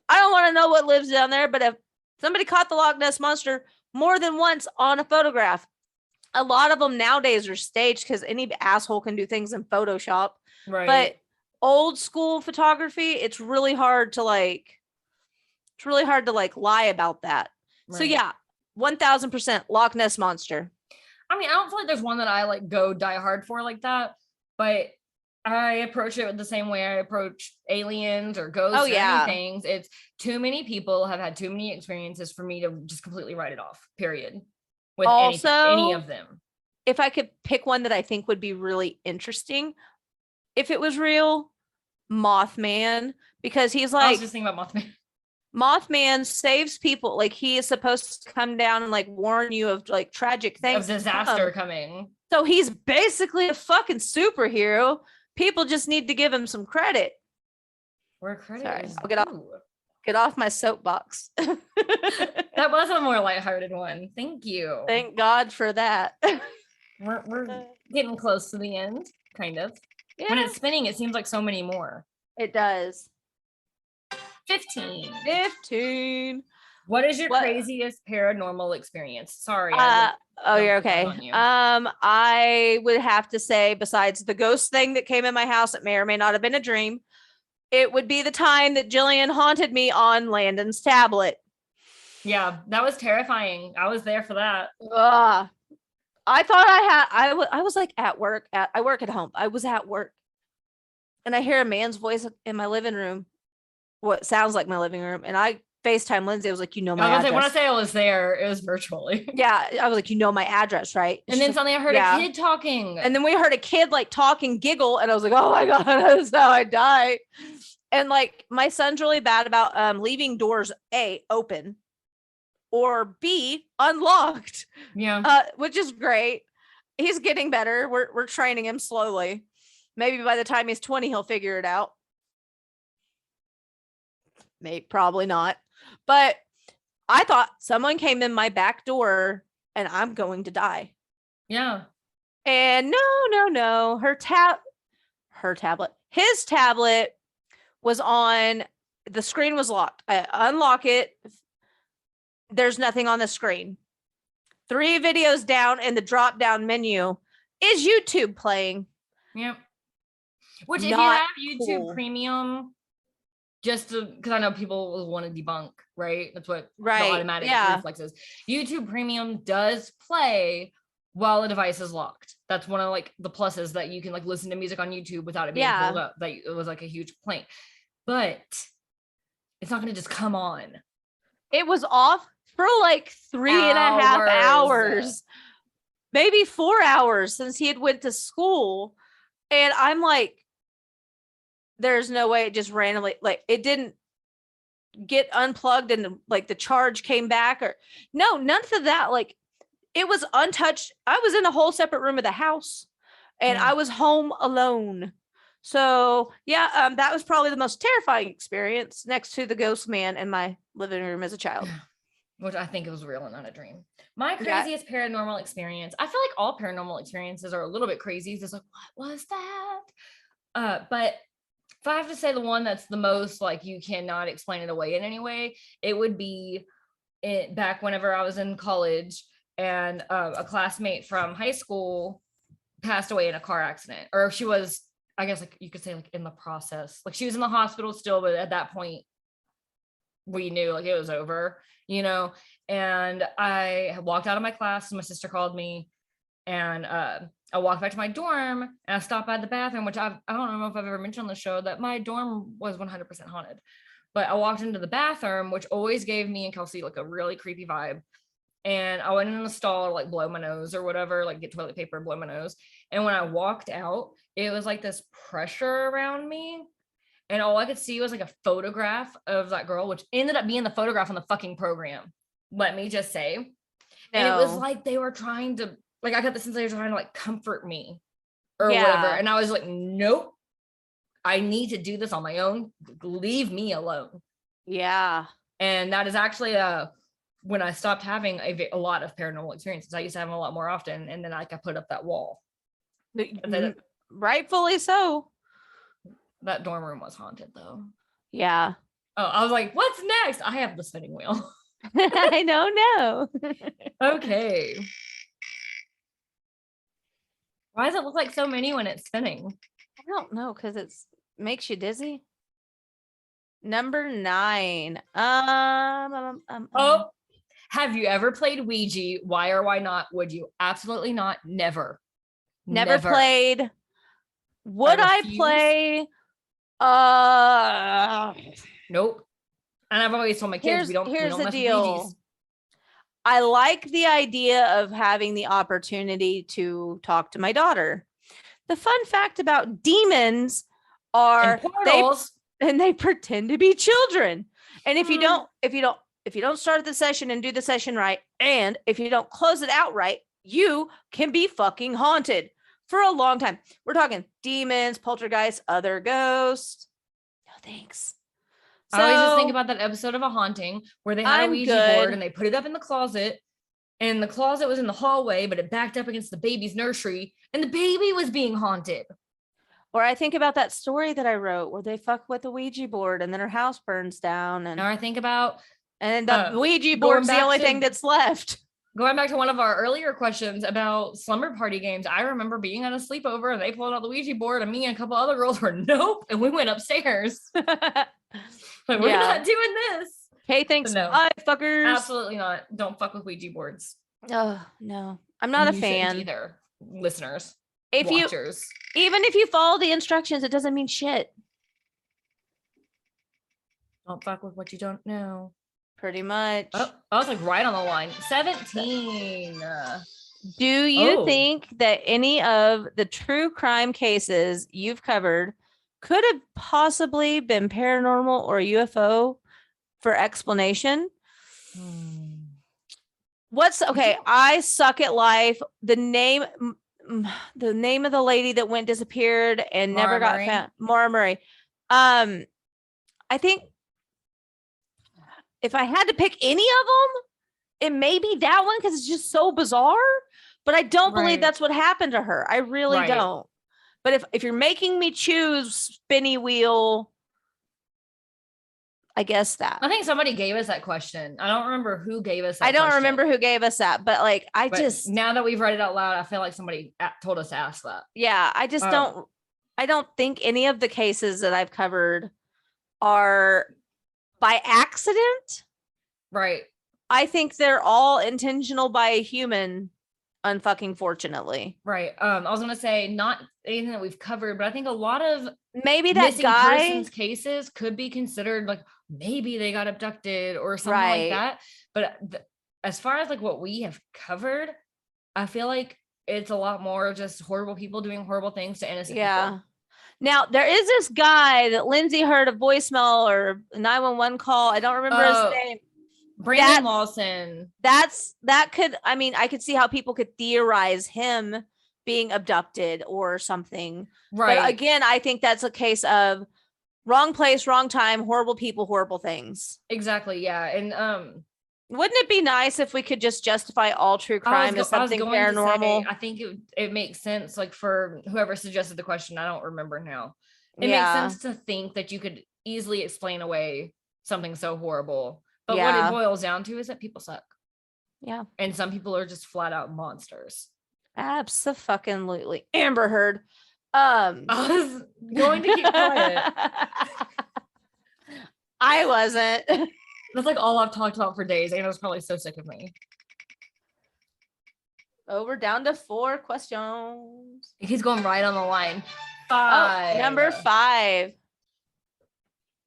[SPEAKER 1] I don't want to know what lives down there, but if somebody caught the Loch Ness Monster more than once on a photograph, a lot of them nowadays are staged because any asshole can do things in Photoshop. Right. But old school photography, it's really hard to lie about that. Right. So 1000% Loch Ness Monster.
[SPEAKER 2] I mean, I don't feel like there's one that I like go die hard for like that, but I approach it the same way I approach aliens or ghosts or anything. It's too many people have had too many experiences for me to just completely write it off, period. With any of them. If
[SPEAKER 1] I could pick one that I think would be really interesting, if it was real, Mothman, because he's like,
[SPEAKER 2] I was just thinking about Mothman.
[SPEAKER 1] Mothman saves people. Like he is supposed to come down and like warn you of like tragic things.
[SPEAKER 2] Of disaster coming.
[SPEAKER 1] So he's basically a fucking superhero. People just need to give him some credit.
[SPEAKER 2] Where credit
[SPEAKER 1] Sorry,
[SPEAKER 2] is
[SPEAKER 1] I'll get off.
[SPEAKER 2] Wow.
[SPEAKER 1] Get off my soapbox.
[SPEAKER 2] That was a more lighthearted one. Thank you.
[SPEAKER 1] Thank God for that.
[SPEAKER 2] We're getting close to the end, kind of.
[SPEAKER 1] Yeah,
[SPEAKER 2] When it's spinning, it seems like so many more.
[SPEAKER 1] it does.
[SPEAKER 2] 15.
[SPEAKER 1] 15.
[SPEAKER 2] What is your
[SPEAKER 1] What-
[SPEAKER 2] craziest paranormal experience? Sorry.
[SPEAKER 1] Oh, you're
[SPEAKER 2] jumped the gun
[SPEAKER 1] okay.
[SPEAKER 2] on you.
[SPEAKER 1] I would have to say, besides the ghost thing that came in my house, it may or may not have been a dream. It would be the time that Jillian haunted me on Landon's tablet.
[SPEAKER 2] Yeah, that was terrifying. I was there for that.
[SPEAKER 1] I thought I was like at work. I work at home. I was at work, and I hear a man's voice in my living room. What sounds like my living room, and I FaceTime Lindsay. I was like, my address.
[SPEAKER 2] When I say I was there, it was virtually.
[SPEAKER 1] Yeah, I was like, my address, right?
[SPEAKER 2] And then suddenly I heard a kid talking.
[SPEAKER 1] And then we heard a kid like talking, giggle, and I was like, oh my God, that's how I die. And like my son's really bad about leaving doors A, open, or B, unlocked.
[SPEAKER 2] Yeah.
[SPEAKER 1] Which is great. He's getting better. We're training him slowly. Maybe by the time he's 20, he'll figure it out. Maybe, probably not. But I thought someone came in my back door and I'm going to die.
[SPEAKER 2] Yeah.
[SPEAKER 1] And no. His tablet was on, the screen was locked. I unlock it. There's nothing on the screen. 3 videos down in the drop down menu is YouTube playing.
[SPEAKER 2] Yep. Which, if
[SPEAKER 1] Not
[SPEAKER 2] you have YouTube
[SPEAKER 1] cool.
[SPEAKER 2] Premium, just because I know people will want to debunk, right? That's what the
[SPEAKER 1] Right.
[SPEAKER 2] automatic
[SPEAKER 1] Yeah.
[SPEAKER 2] reflex is. YouTube Premium does play while a device is locked. That's one of like the pluses, that you can like listen to music on YouTube without it being pulled up. That it was like a huge complaint, but it's not going to just come on.
[SPEAKER 1] It was off for like 3.5 hours, maybe 4 hours since he had went to school. And I'm like, there's no way it just randomly, like it didn't get unplugged and like the charge came back, or no, none of that. Like it was untouched. I was in a whole separate room of the house and I was home alone. So yeah, that was probably the most terrifying experience next to the ghost man in my living room as a child.
[SPEAKER 2] Which I think it was real and not a dream. My craziest paranormal experience, I feel like all paranormal experiences are a little bit crazy. It's like, what was that? But if I have to say the one that's the most like you cannot explain it away in any way, it would be back whenever I was in college, and a classmate from high school passed away in a car accident. Or she was, I guess like you could say like in the process. Like she was in the hospital still, but at that point we knew like it was over, and I walked out of my class and my sister called me, and I walked back to my dorm and I stopped by the bathroom, which I don't know if I've ever mentioned on the show that my dorm was 100% haunted, but I walked into the bathroom, which always gave me and Kelsey like a really creepy vibe. And I went in the stall to like blow my nose or whatever, like get toilet paper, blow my nose. And when I walked out, it was like this pressure around me. And all I could see was like a photograph of that girl, which ended up being the photograph on the fucking program. Let me just say. No. And it was like they were trying to, like, I got the sense they were trying to like comfort me or whatever. And I was like, nope, I need to do this on my own. Leave me alone. Yeah. And that is actually when I stopped having a lot of paranormal experiences. I used to have them a lot more often. And then like I put up that wall.
[SPEAKER 1] Rightfully so.
[SPEAKER 2] That dorm room was haunted though.
[SPEAKER 1] Yeah.
[SPEAKER 2] Oh, I was like, what's next? I have the spinning wheel.
[SPEAKER 1] I don't know.
[SPEAKER 2] Okay. Why does it look like so many when it's spinning?
[SPEAKER 1] I don't know, because it makes you dizzy. Number 9.
[SPEAKER 2] Oh, have you ever played Ouija? Why or why not? Would you? Absolutely not. Never.
[SPEAKER 1] Never played. Would I play?
[SPEAKER 2] Nope. And I've always told my kids we don't mess with Ouijas.
[SPEAKER 1] I like the idea of having the opportunity to talk to my daughter. The fun fact about demons are they pretend to be children. And if you don't start the session and do the session right, and if you don't close it out right, you can be fucking haunted for a long time. We're talking demons, poltergeists, other ghosts. No thanks. So
[SPEAKER 2] I always just think about that episode of A Haunting where they had a
[SPEAKER 1] I'm
[SPEAKER 2] Ouija
[SPEAKER 1] good.
[SPEAKER 2] board and they put it up in the closet, and the closet was in the hallway, but it backed up against the baby's nursery, and the baby was being haunted.
[SPEAKER 1] Or I think about that story that I wrote where they fuck with the Ouija board and then her house burns down, and
[SPEAKER 2] Now I think about
[SPEAKER 1] the Ouija
[SPEAKER 2] going
[SPEAKER 1] board's the
[SPEAKER 2] back
[SPEAKER 1] only
[SPEAKER 2] to-
[SPEAKER 1] thing that's left.
[SPEAKER 2] going back to one of our earlier questions about slumber party games. I remember being on a sleepover and they pulled out the Ouija board, and me and a couple other girls were nope, and we went upstairs. Like, we're not doing this.
[SPEAKER 1] Kay thinks,
[SPEAKER 2] No.
[SPEAKER 1] bye, fuckers.
[SPEAKER 2] Absolutely not. Don't fuck with Ouija boards.
[SPEAKER 1] Oh no, I'm not a
[SPEAKER 2] You shouldn't
[SPEAKER 1] fan.
[SPEAKER 2] either, listeners.
[SPEAKER 1] If
[SPEAKER 2] Watchers.
[SPEAKER 1] even if you follow the instructions, it doesn't mean shit.
[SPEAKER 2] Don't fuck with what you don't know.
[SPEAKER 1] Pretty much.
[SPEAKER 2] Oh, I was like right on the line. 17.
[SPEAKER 1] Do you
[SPEAKER 2] Oh.
[SPEAKER 1] think that any of the true crime cases you've covered could have possibly been paranormal or UFO for explanation? What's okay? I suck at life. The name of the lady that went disappeared and never got
[SPEAKER 2] Murray.
[SPEAKER 1] found. Maura Murray. I think if I had to pick any of them, it may be that one because it's just so bizarre. But I don't believe
[SPEAKER 2] Right.
[SPEAKER 1] that's what happened to her. I really
[SPEAKER 2] Right.
[SPEAKER 1] don't. But if you're making me choose spinny wheel, I guess that.
[SPEAKER 2] I think somebody gave us that question. I don't remember who gave us that
[SPEAKER 1] I don't
[SPEAKER 2] question.
[SPEAKER 1] remember who gave us that, but like
[SPEAKER 2] But now that we've read it out loud, I feel like somebody told us to ask that.
[SPEAKER 1] yeah, I just I don't think any of the cases that I've covered are by accident.
[SPEAKER 2] Right.
[SPEAKER 1] I think they're all intentional by a human, unfucking fortunately.
[SPEAKER 2] Right. I was gonna say not anything that we've covered, but I think a lot of
[SPEAKER 1] Maybe that
[SPEAKER 2] missing
[SPEAKER 1] guy
[SPEAKER 2] person's cases could be considered like maybe they got abducted or something
[SPEAKER 1] Right.
[SPEAKER 2] like that. But as far as like what we have covered, I feel like it's a lot more just horrible people doing horrible things to innocent people.
[SPEAKER 1] Now there is this guy that Lindsey heard a voicemail or a 911 call. I don't remember his name.
[SPEAKER 2] Brandon Lawson.
[SPEAKER 1] That could, I mean, I could see how people could theorize him being abducted or something.
[SPEAKER 2] Right.
[SPEAKER 1] But again, I think that's a case of wrong place, wrong time, horrible people, horrible things.
[SPEAKER 2] Exactly. Yeah. And
[SPEAKER 1] wouldn't it be nice if we could just justify all true crime as something paranormal?
[SPEAKER 2] I think it makes sense, like for whoever suggested the question. I don't remember now. It
[SPEAKER 1] Yeah.
[SPEAKER 2] makes sense to think that you could easily explain away something so horrible. But
[SPEAKER 1] Yeah.
[SPEAKER 2] what it boils down to is that people suck.
[SPEAKER 1] Yeah.
[SPEAKER 2] And some people are just flat out monsters.
[SPEAKER 1] Absolutely. Amber Heard. I
[SPEAKER 2] was going to keep quiet.
[SPEAKER 1] I wasn't.
[SPEAKER 2] That's like all I've talked about for days. Anna's probably so sick of me.
[SPEAKER 1] Oh, we're down to 4 questions.
[SPEAKER 2] He's going right on the line. 5.
[SPEAKER 1] Number 5.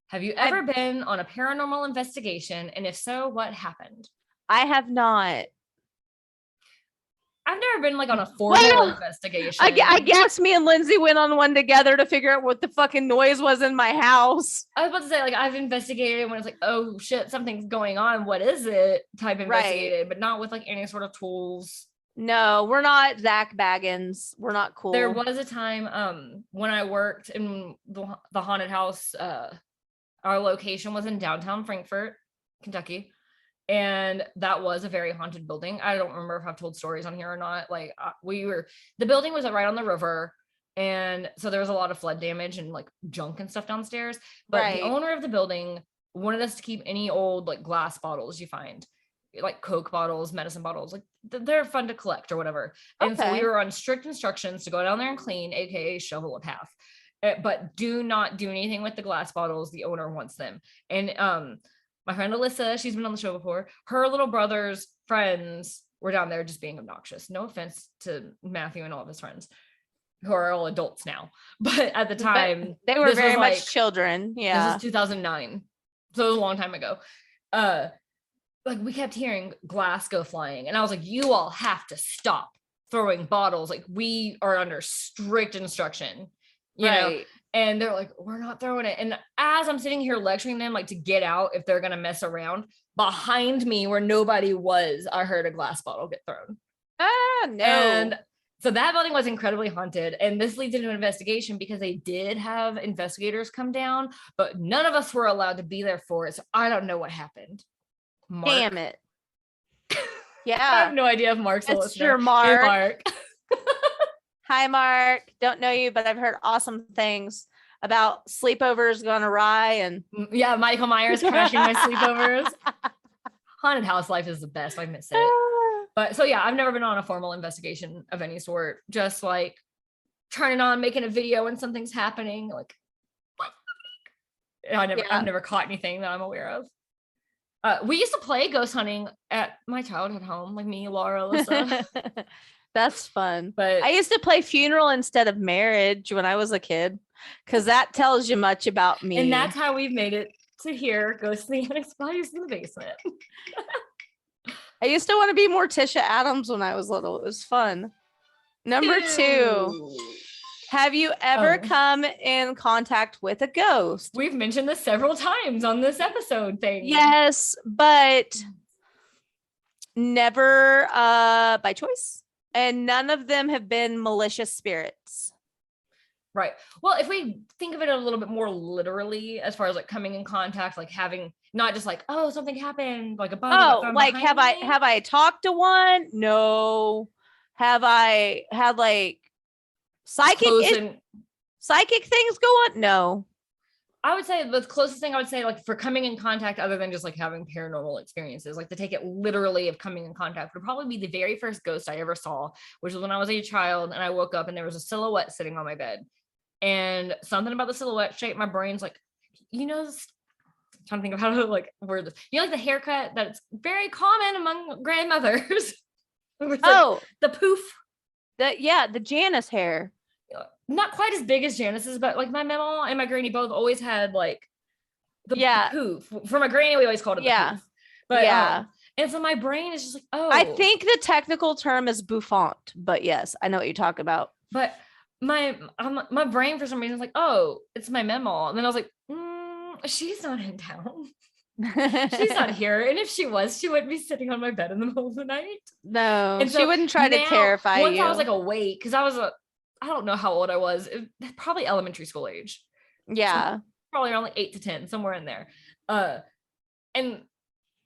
[SPEAKER 2] Have you ever been on a paranormal investigation? And if so, what happened?
[SPEAKER 1] I have not.
[SPEAKER 2] I've never been like on a formal investigation.
[SPEAKER 1] I guess me and Lindsey went on one together to figure out what the fucking noise was in my house.
[SPEAKER 2] I was about to say, like, I've investigated when it's like, oh shit, something's going on. What is it? Type investigated, but not with like any sort of tools.
[SPEAKER 1] No, we're not Zach Baggins. We're not cool.
[SPEAKER 2] There was a time when I worked in the haunted house. Our location was in downtown Frankfort, Kentucky. And that was a very haunted building. I don't remember if I've told stories on here or not. Like the building was right on the river. And so there was a lot of flood damage and like junk and stuff downstairs. But the owner of the building wanted us to keep any old like glass bottles you find, like Coke bottles, medicine bottles, like they're fun to collect or whatever. And so we were on strict instructions to go down there and clean, AKA shovel a path. But do not do anything with the glass bottles. The owner wants them. And my friend Alyssa, she's been on the show before. Her little brother's friends were down there just being obnoxious. No offense to Matthew and all of his friends, who are all adults now. But at the time,
[SPEAKER 1] they were very much children. Yeah.
[SPEAKER 2] This is 2009. So it was a long time ago. Like we kept hearing glass go flying. And I was like, you all have to stop throwing bottles. Like we are under strict instruction. You know, and they're like, we're not throwing it. And as I'm sitting here lecturing them, like to get out if they're gonna mess around, behind me where nobody was, I heard a glass bottle get thrown.
[SPEAKER 1] Ah, no.
[SPEAKER 2] And So that building was incredibly haunted. And this leads into an investigation because they did have investigators come down, but none of us were allowed to be there for it. So I don't know what happened. Mark.
[SPEAKER 1] Damn it. Yeah.
[SPEAKER 2] I have no idea if Mark's a
[SPEAKER 1] It's
[SPEAKER 2] listener.
[SPEAKER 1] your Mark.
[SPEAKER 2] Hey, Mark.
[SPEAKER 1] Hi, Mark. Don't know you, but I've heard awesome things about sleepovers gone awry and
[SPEAKER 2] yeah, Michael Myers crashing my sleepovers. Haunted house life is the best. I miss it. But so yeah, I've never been on a formal investigation of any sort. Just like turning on, making a video when something's happening. Like I've never caught anything that I'm aware of. We used to play ghost hunting at my childhood home, like me, Laura, Alyssa.
[SPEAKER 1] That's fun.
[SPEAKER 2] But
[SPEAKER 1] I used to play funeral instead of marriage when I was a kid, because that tells you much about me.
[SPEAKER 2] And that's how we've made it to here, ghosts in the unexplained bodies in the basement.
[SPEAKER 1] I used to want to be Morticia Adams when I was little. It was fun. Number 2. Have you ever come in contact with a ghost?
[SPEAKER 2] We've mentioned this several times on this episode thing.
[SPEAKER 1] Yes, but never by choice. And none of them have been malicious spirits.
[SPEAKER 2] Right. Well, if we think of it a little bit more literally, as far as like coming in contact, like having not just like, oh, something happened, like a bug.
[SPEAKER 1] Oh, like have I talked to one? No. Have I had like psychic things go on? No.
[SPEAKER 2] I would say the closest thing I would say, like for coming in contact, other than just like having paranormal experiences, like to take it literally of coming in contact, would probably be the very first ghost I ever saw, which was when I was a child and I woke up and there was a silhouette sitting on my bed. And something about the silhouette shape, my brain's like, I'm trying to think of how to like word this. Like the haircut that's very common among grandmothers. Like the poof.
[SPEAKER 1] The Janice hair.
[SPEAKER 2] Not quite as big as Janice's, but like my mama and my granny both always had like the poof. For my granny, we always called it the poof. But and so my brain is just like, oh.
[SPEAKER 1] I think the technical term is bouffant, but yes, I know what you talk about.
[SPEAKER 2] But my brain for some reason is like, oh, it's my mama. And then I was like, she's not in town. She's not here. And if she was, she wouldn't be sitting on my bed in the middle of the night.
[SPEAKER 1] No, and so she wouldn't try to terrify you.
[SPEAKER 2] Once I was like awake, because I don't know how old I was, probably elementary school age.
[SPEAKER 1] Yeah.
[SPEAKER 2] So probably around like 8 to 10, somewhere in there. And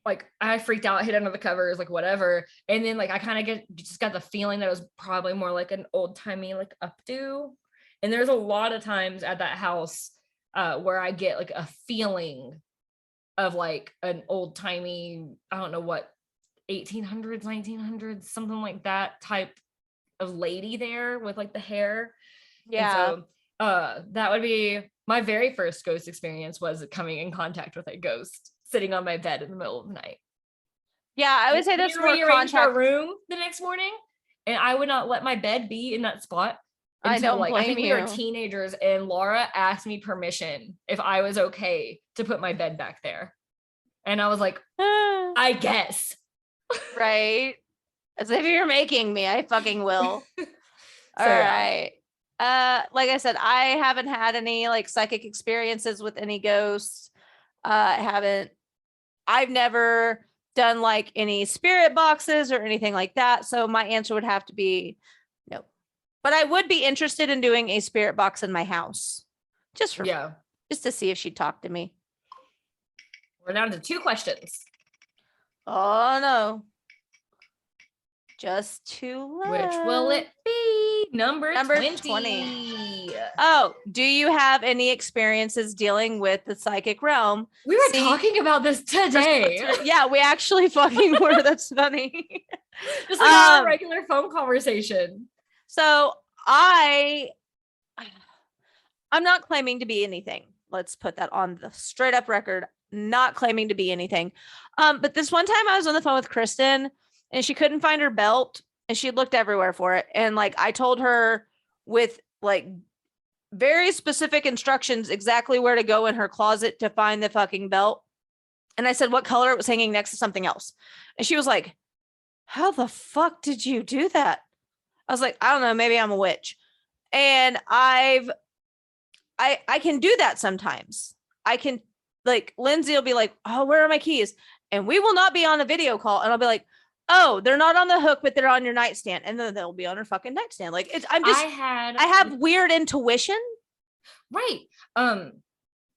[SPEAKER 2] like I freaked out, hid under the covers, like whatever. And then like I kind of just got the feeling that it was probably more like an old timey like updo. And there's a lot of times at that house where I get like a feeling of like an old timey, I don't know what, 1800s, 1900s, something like that type of lady there with like the hair.
[SPEAKER 1] Yeah.
[SPEAKER 2] And so that would be my very first ghost experience, was coming in contact with a ghost sitting on my bed in the middle of the night.
[SPEAKER 1] Yeah, I would say that's
[SPEAKER 2] more contact. Our room the next morning, and I would not let my bed be in that spot until I think we were teenagers, and Laura asked me permission if I was okay to put my bed back there. And I was like, I guess.
[SPEAKER 1] Right. As if you're making me, I fucking will. All right. Like I said, I haven't had any like psychic experiences with any ghosts. I've never done like any spirit boxes or anything like that. So my answer would have to be no. But I would be interested in doing a spirit box in my house. Just to see if she'd talk to me.
[SPEAKER 2] We're down to 2 questions.
[SPEAKER 1] Oh no. Just 2 left.
[SPEAKER 2] Which will it be? Number 20.
[SPEAKER 1] Oh, do you have any experiences dealing with the psychic realm?
[SPEAKER 2] We were talking about this today.
[SPEAKER 1] Yeah, we actually fucking were. That's funny.
[SPEAKER 2] Just like a regular phone conversation.
[SPEAKER 1] So I'm not claiming to be anything. Let's put that on the straight up record. Not claiming to be anything. But this one time I was on the phone with Kristen and she couldn't find her belt and she looked everywhere for it. And like, I told her with like very specific instructions exactly where to go in her closet to find the fucking belt. And I said, what color it was hanging next to something else. And she was like, how the fuck did you do that? I was like, I don't know, maybe I'm a witch. And I can do that sometimes. I can, like, Lindsey will be like, oh, where are my keys? And we will not be on a video call. And I'll be like, oh, they're not on the hook, but they're on your nightstand, and then they'll be on her fucking nightstand. Like it's, I have weird intuition.
[SPEAKER 2] Right.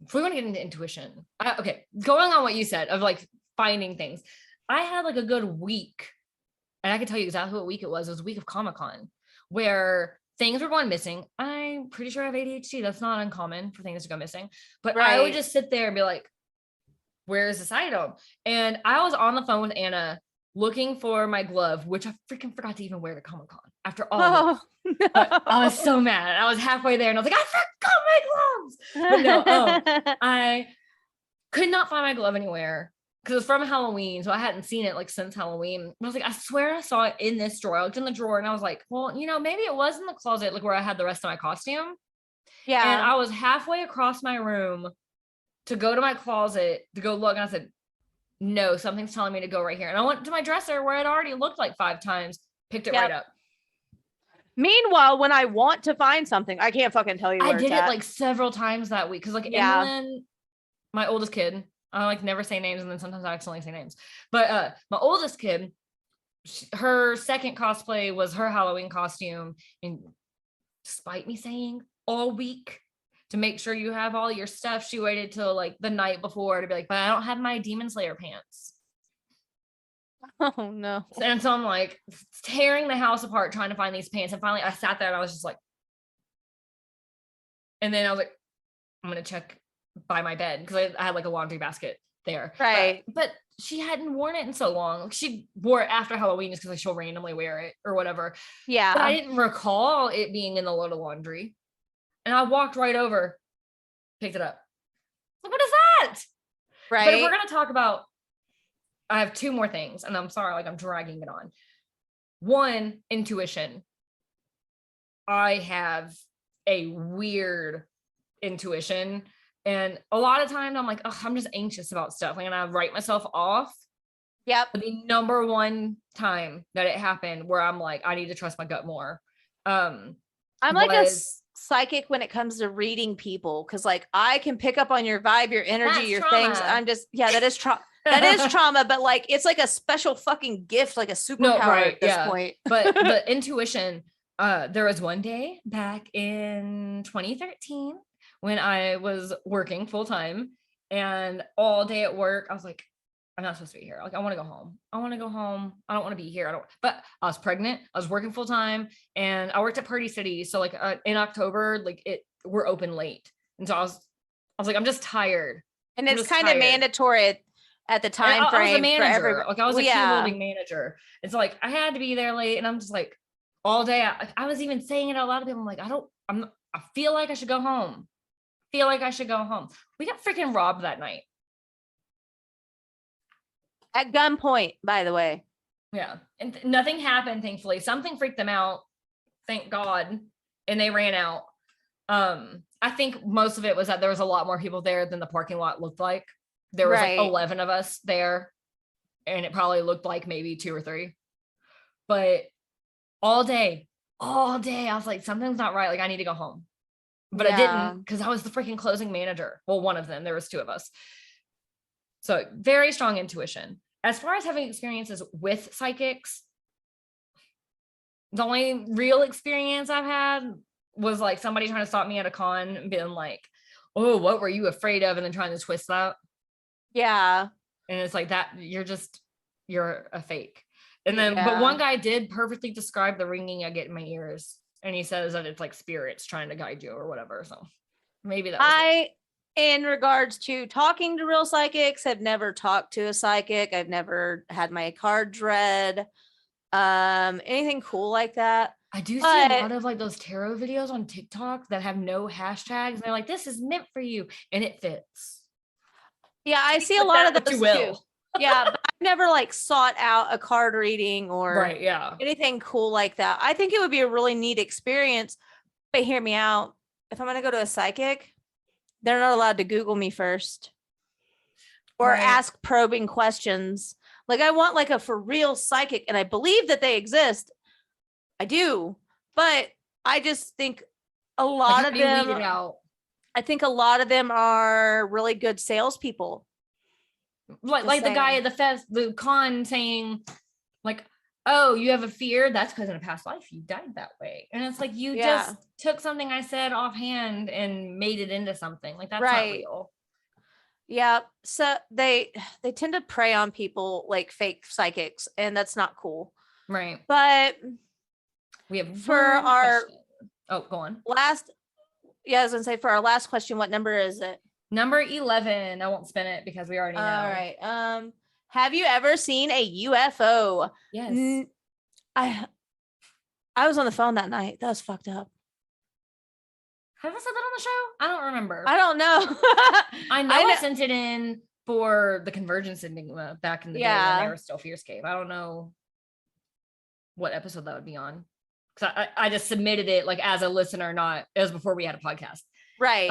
[SPEAKER 2] If we want to get into intuition, okay, going on what you said of like finding things, I had like a good week, and I can tell you exactly what week it was. It was a week of Comic-Con where things were going missing. I'm pretty sure I have ADHD. That's not uncommon for things to go missing, but I would just sit there and be like, where is this item? And I was on the phone with Anna looking for my glove, which I freaking forgot to even wear to Comic-Con after all. No. I was so mad. I was halfway there and I was like, I forgot my gloves. But no, I could not find my glove anywhere because it was from Halloween. So I hadn't seen it like since Halloween. I was like, I swear I saw it in this drawer. I looked in the drawer and I was like, well, you know, maybe it was in the closet, like where I had the rest of my costume. Yeah. And I was halfway across my room to go to my closet to go look. And I said, no, something's telling me to go right here. And I went to my dresser where it already looked like 5 times, picked it right up.
[SPEAKER 1] Meanwhile, when I want to find something, I can't fucking tell you where
[SPEAKER 2] I did it like several times that week. Cause like Emlyn, my oldest kid, I like never say names and then sometimes I accidentally say names. But my oldest kid, her second cosplay was her Halloween costume. And despite me saying all week to make sure you have all your stuff, she waited till like the night before to be like, but I don't have my Demon Slayer pants.
[SPEAKER 1] Oh no.
[SPEAKER 2] And so I'm like tearing the house apart trying to find these pants. And finally I sat there and I was just like, and then I was like, I'm going to check by my bed because I had like a laundry basket there.
[SPEAKER 1] Right.
[SPEAKER 2] But she hadn't worn it in so long. She wore it after Halloween just because like, she'll randomly wear it or whatever.
[SPEAKER 1] Yeah.
[SPEAKER 2] But I didn't recall it being in the load of laundry. And I walked right over, picked it up. Like, what is that?
[SPEAKER 1] Right.
[SPEAKER 2] But if we're going to talk about, I have 2 more things, and I'm sorry, like I'm dragging it on. One, intuition. I have a weird intuition. And a lot of times I'm like, oh, I'm just anxious about stuff. Like, and I write myself off.
[SPEAKER 1] Yep.
[SPEAKER 2] But the number one time that it happened where I'm like, I need to trust my gut more.
[SPEAKER 1] I'm like a psychic when it comes to reading people. Cause like I can pick up on your vibe, your energy, your things. I'm just, that is trauma. That is trauma, but like, it's like a special fucking gift, like a superpower at this point.
[SPEAKER 2] But the intuition, there was one day back in 2013 when I was working full time and all day at work, I was like, I'm not supposed to be here. Like, I want to go home. I want to go home. I don't want to be here. But I was pregnant. I was working full time and I worked at Party City. So like in October, like we're open late. And so I was like, I'm just tired.
[SPEAKER 1] And it's kind of mandatory at the time frame.
[SPEAKER 2] I was a manager.
[SPEAKER 1] Like
[SPEAKER 2] I was a key holding manager. It's like, I had to be there late and I'm just like all day. I was even saying it out loud to people. I'm like, I feel like I should go home. We got freaking robbed that night.
[SPEAKER 1] At gunpoint, by the way.
[SPEAKER 2] Yeah. And nothing happened, thankfully. Something freaked them out. Thank God. And they ran out. I think most of it was that there was a lot more people there than the parking lot looked like. There was like 11 of us there. And it probably looked like maybe 2 or 3. But all day, I was like, something's not right. Like, I need to go home. But I didn't because I was the freaking closing manager. Well, one of them. There was 2 of us. So very strong intuition. As far as having experiences with psychics, the only real experience I've had was like somebody trying to stop me at a con and being like, oh, what were you afraid of? And then trying to twist that. Yeah. And it's like that, you're a fake. And then, but one guy did perfectly describe the ringing I get in my ears. And he says that it's like spirits trying to guide you or whatever. So maybe that was
[SPEAKER 1] in regards to talking to real psychics, I've never talked to a psychic. I've never had my cards read. Anything cool like that.
[SPEAKER 2] I do see a lot of like those tarot videos on TikTok that have no hashtags. And they're like, this is meant for you. And it fits.
[SPEAKER 1] Yeah, I see a lot of those too. Yeah, but I've never like sought out a card reading or anything cool like that. I think it would be a really neat experience. But hear me out. If I'm going to go to a psychic, they're not allowed to Google me first or ask probing questions. Like I want like a for real psychic, and I believe that they exist. I do, but I just think a lot of them. I think a lot of them are really good salespeople.
[SPEAKER 2] Like the guy at the con saying, Like, oh, you have a fear? That's because in a past life you died that way. And it's like, you just took something I said offhand and made it into something. Like, that's not real.
[SPEAKER 1] Yeah. So they tend to prey on people like fake psychics, and that's not cool.
[SPEAKER 2] Right.
[SPEAKER 1] But
[SPEAKER 2] we have
[SPEAKER 1] for our
[SPEAKER 2] question. Oh, go on.
[SPEAKER 1] I was gonna say, for our last question, what number is it?
[SPEAKER 2] Number 11. I won't spin it because we already know.
[SPEAKER 1] All right. Have you ever seen a UFO?
[SPEAKER 2] Yes.
[SPEAKER 1] I was on the phone that night. That was fucked up.
[SPEAKER 2] Have I said that on the show? I don't remember.
[SPEAKER 1] I don't know.
[SPEAKER 2] I know I sent it in for the Convergence Enigma back in the day when they were still Fearscape. I don't know what episode that would be on. Because I just submitted it like as a listener, not it was before we had a podcast.
[SPEAKER 1] Right.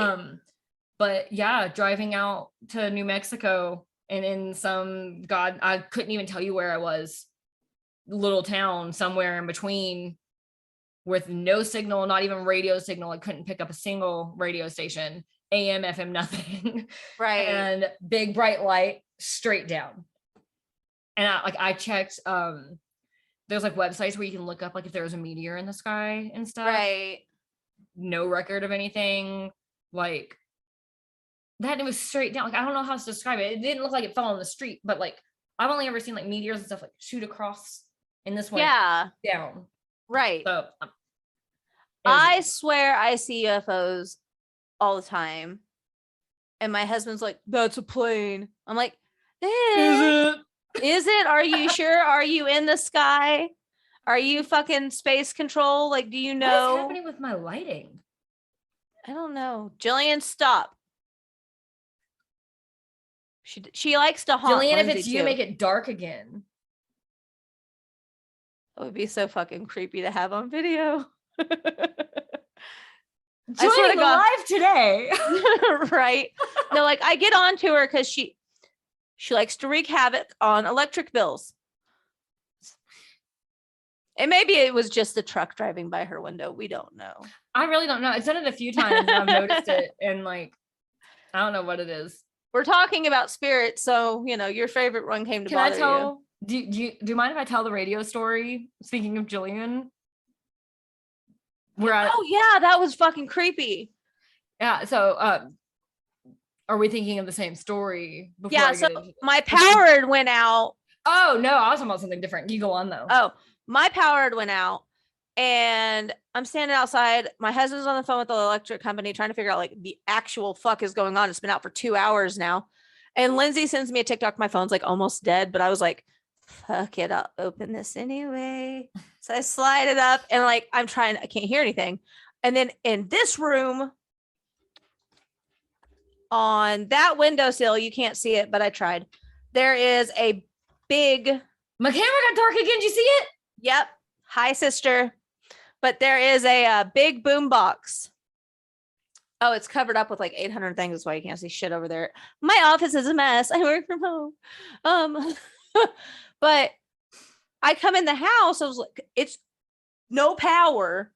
[SPEAKER 2] But yeah, driving out to New Mexico and in some I couldn't even tell you where I was, little town somewhere in between with no signal, not even radio signal. I couldn't pick up a single radio station, AM, FM, nothing.
[SPEAKER 1] Right.
[SPEAKER 2] And big bright light straight down. And I checked, there's like websites where you can look up like if there was a meteor in the sky and stuff.
[SPEAKER 1] Right.
[SPEAKER 2] No record of anything. Like that, it was straight down. Like, I don't know how to describe it. It didn't look like it fell on the street, but like I've only ever seen like meteors and stuff like shoot across, and this one down.
[SPEAKER 1] Right.
[SPEAKER 2] So
[SPEAKER 1] I swear I see UFOs all the time. And my husband's like, that's a plane. I'm like, Is it? Are you sure? Are you in the sky? Are you fucking space control? Like, do you know?
[SPEAKER 2] What's happening with my lighting?
[SPEAKER 1] I don't know. Jillian, stop. She likes to haunt
[SPEAKER 2] Jillian,
[SPEAKER 1] Lindsey
[SPEAKER 2] if it's you,
[SPEAKER 1] too.
[SPEAKER 2] make it dark again.
[SPEAKER 1] It would be so fucking creepy to have on video.
[SPEAKER 2] Jillian live today.
[SPEAKER 1] Right. No, like I get on to her because she likes to wreak havoc on electric bills. And maybe it was just the truck driving by her window. We don't know.
[SPEAKER 2] I really don't know. I've done it a few times and I've noticed it, and like I don't know what it is.
[SPEAKER 1] We're talking about spirits, so you know your favorite one came to bother you.
[SPEAKER 2] Do you mind if I tell the radio story? Speaking of Jillian,
[SPEAKER 1] oh yeah, that was fucking creepy.
[SPEAKER 2] Yeah. So, are we thinking of the same story?
[SPEAKER 1] Yeah. So my power went out.
[SPEAKER 2] Oh no, I was talking about something different. You go on though.
[SPEAKER 1] Oh, my power went out, and I'm standing outside. My husband's on the phone with the electric company trying to figure out like the actual fuck is going on. It's been out for 2 hours now. And Lindsay sends me a TikTok. My phone's like almost dead, but I was like, fuck it, I'll open this anyway. So I slide it up and like I can't hear anything. And then in this room on that windowsill, you can't see it, but I tried. There is a big.
[SPEAKER 2] My camera got dark again. Did you see it?
[SPEAKER 1] Yep. Hi, sister. But there is a big boom box. Oh, it's covered up with like 800 things. That's why you can't see shit over there. My office is a mess. I work from home. But I come in the house. I was like, it's no power.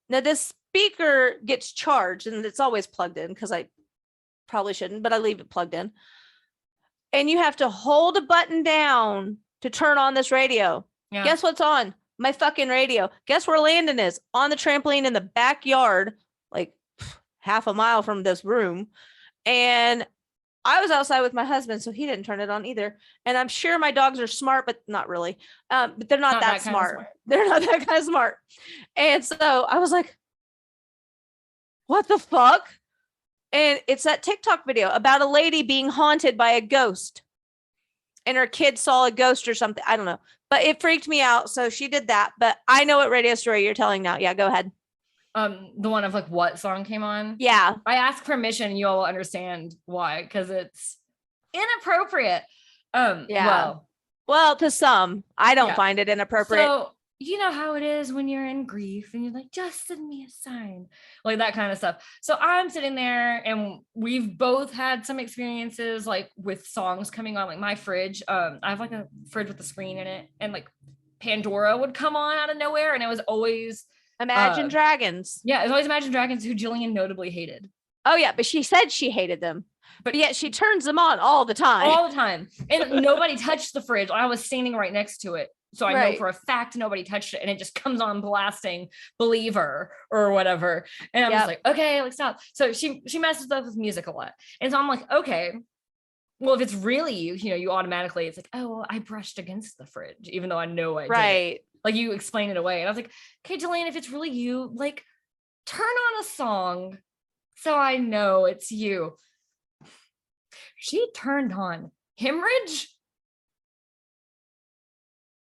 [SPEAKER 1] Now this speaker gets charged and it's always plugged in because I probably shouldn't, but I leave it plugged in. And you have to hold a button down to turn on this radio. Yeah. Guess what's on? My fucking radio. Guess where Landon is? On the trampoline in the backyard, like half a mile from this room. And I was outside with my husband, so he didn't turn it on either. And I'm sure my dogs are smart, but not really. But they're not that smart. They're not that kind of smart. And so I was like, what the fuck? And it's that TikTok video about a lady being haunted by a ghost. And her kid saw a ghost or something. I don't know. But it freaked me out. So she did that. But I know what radio story you're telling now. Yeah, go ahead.
[SPEAKER 2] The one of like what song came on?
[SPEAKER 1] Yeah.
[SPEAKER 2] I asked permission. You all will understand why, because it's inappropriate.
[SPEAKER 1] Yeah. Well, to some, I don't find it inappropriate.
[SPEAKER 2] So you know how it is when you're in grief and you're like, just send me a sign, like that kind of stuff. So I'm sitting there and we've both had some experiences like with songs coming on, like my fridge. I have like a fridge with a screen in it, and like Pandora would come on out of nowhere, and it was always
[SPEAKER 1] Imagine Dragons.
[SPEAKER 2] Yeah, it was always Imagine Dragons, who Jillian notably hated.
[SPEAKER 1] Oh yeah, but she said she hated them. But yet she turns them on all the time.
[SPEAKER 2] All the time. And nobody touched the fridge. I was standing right next to it. So I know for a fact nobody touched it, and it just comes on blasting Believer or whatever. And I'm just like, okay, like stop. So she messes up with music a lot. And so I'm like, okay, well, if it's really you, you automatically, it's like, oh, well, I brushed against the fridge, even though I know I did. Like you explain it away. And I was like, okay, Jillian, if it's really you, like turn on a song so I know it's you. She turned on Hemorrhage,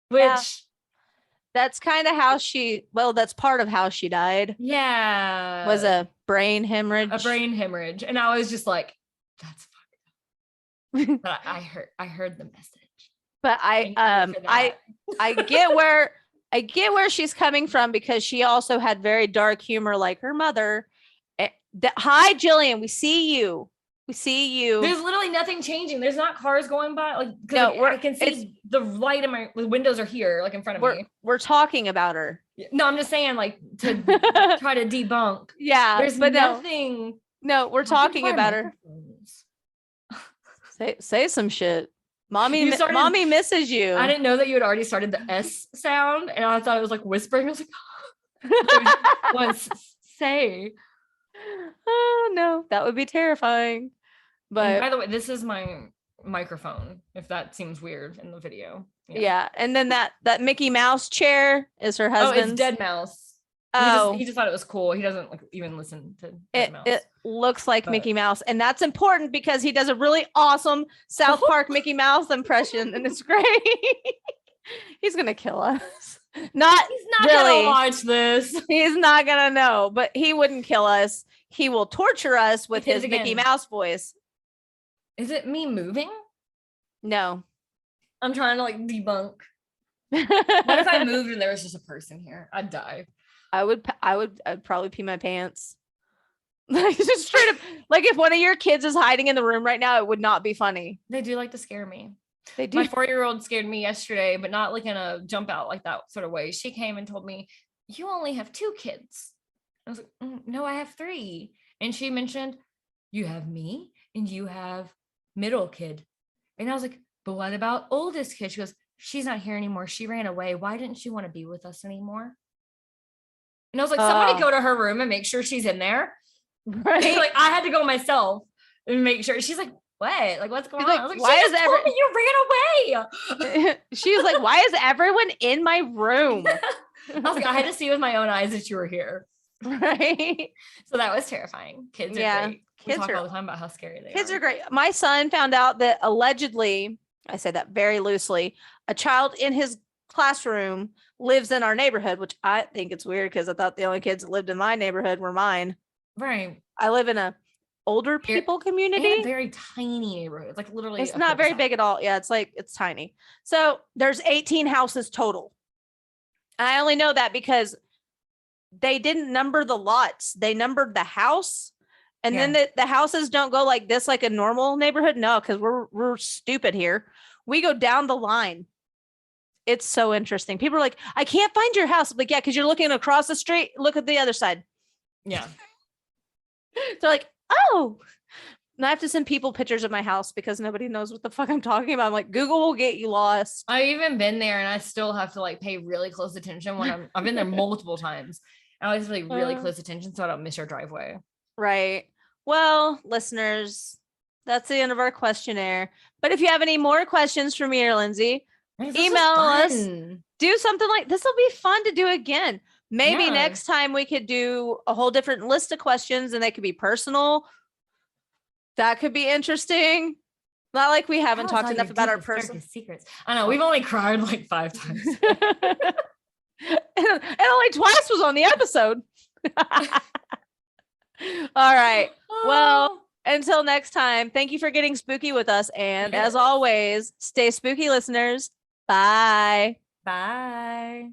[SPEAKER 2] which
[SPEAKER 1] that's kind of how that's part of how she died.
[SPEAKER 2] Yeah.
[SPEAKER 1] Was a brain hemorrhage.
[SPEAKER 2] A brain hemorrhage. And I was just like, that's fucked up. But I heard the message.
[SPEAKER 1] But I get where she's coming from, because she also had very dark humor like her mother. Hi, Jillian, we see you.
[SPEAKER 2] There's literally nothing changing. There's not cars going by. Like, no, I can see the light in the windows are here, like in front of me.
[SPEAKER 1] We're talking about her.
[SPEAKER 2] No, I'm just saying, like, to try to debunk.
[SPEAKER 1] Yeah,
[SPEAKER 2] there's nothing.
[SPEAKER 1] No, we're talking about her. Say some shit. Mommy misses you.
[SPEAKER 2] I didn't know that you had already started the S sound, and I thought it was like whispering. I was like, "What? Say."
[SPEAKER 1] Oh no, that would be terrifying. But
[SPEAKER 2] and by the way, this is my microphone, if that seems weird in the video.
[SPEAKER 1] Yeah. And then that Mickey Mouse chair is her husband's.
[SPEAKER 2] Oh, it's Dead Mouse. He just thought it was cool. He doesn't even listen to Dead Mouse. It
[SPEAKER 1] looks like Mickey Mouse, and that's important because he does a really awesome South Park Mickey Mouse impression, and it's great. He's gonna kill us. He's not really
[SPEAKER 2] gonna watch this.
[SPEAKER 1] He's not gonna know, but he wouldn't kill us. He will torture us with his Mickey Mouse voice.
[SPEAKER 2] Is it me moving?
[SPEAKER 1] No.
[SPEAKER 2] I'm trying to like debunk. What if I moved and there was just a person here? I'd die. I'd probably pee my pants. Like just straight up, like if one of your kids is hiding in the room right now, it would not be funny. They do like to scare me.
[SPEAKER 1] They do.
[SPEAKER 2] My 4-year-old scared me yesterday, but not like in a jump out like that sort of way. She came and told me, "You only have 2 kids." I was like, "No, I have 3." And she mentioned, "You have me and you have middle kid." And I was like, "But what about oldest kid?" She goes, "She's not here anymore. She ran away. Why didn't she want to be with us anymore?" And I was like, somebody go to her room and make sure she's in there. Right. Like I had to go myself and make sure. She's like, "What? Like what's going on?" I was like, "Why is everyone? You ran away."
[SPEAKER 1] She was like, "Why is everyone in my room?"
[SPEAKER 2] I was like, I had to see with my own eyes that you were here.
[SPEAKER 1] Right.
[SPEAKER 2] So that was terrifying. Kids are great. We talk all the time about how scary they are.
[SPEAKER 1] Kids are great. My son found out that allegedly, I say that very loosely, a child in his classroom lives in our neighborhood, which I think it's weird because I thought the only kids that lived in my neighborhood were mine.
[SPEAKER 2] Right.
[SPEAKER 1] I live in a older people community.
[SPEAKER 2] And a very tiny neighborhood. It's like literally
[SPEAKER 1] it's not very big at all. Yeah, it's tiny. So there's 18 houses total. And I only know that because they didn't number the lots. They numbered the house. And then the houses don't go like this, like a normal neighborhood. No, because we're stupid here. We go down the line. It's so interesting. People are like, "I can't find your house." I'm like, yeah, because you're looking across the street. Look at the other side.
[SPEAKER 2] Yeah.
[SPEAKER 1] They're like, "Oh." And I have to send people pictures of my house because nobody knows what the fuck I'm talking about. I'm like, Google will get you lost.
[SPEAKER 2] I've even been there and I still have to like pay really close attention when I've been there multiple times. I always pay really close attention so I don't miss your driveway.
[SPEAKER 1] Right. Well, listeners, that's the end of our questionnaire. But if you have any more questions for me or Lindsay, email us. Do something like this. Will be fun to do again. Maybe next time we could do a whole different list of questions and they could be personal. That could be interesting. Not like we haven't talked enough about our personal
[SPEAKER 2] secrets. I know we've only cried like 5 times.
[SPEAKER 1] and only twice was on the episode. All right. Well, until next time, thank you for getting spooky with us. And as always, stay spooky, listeners. Bye.
[SPEAKER 2] Bye.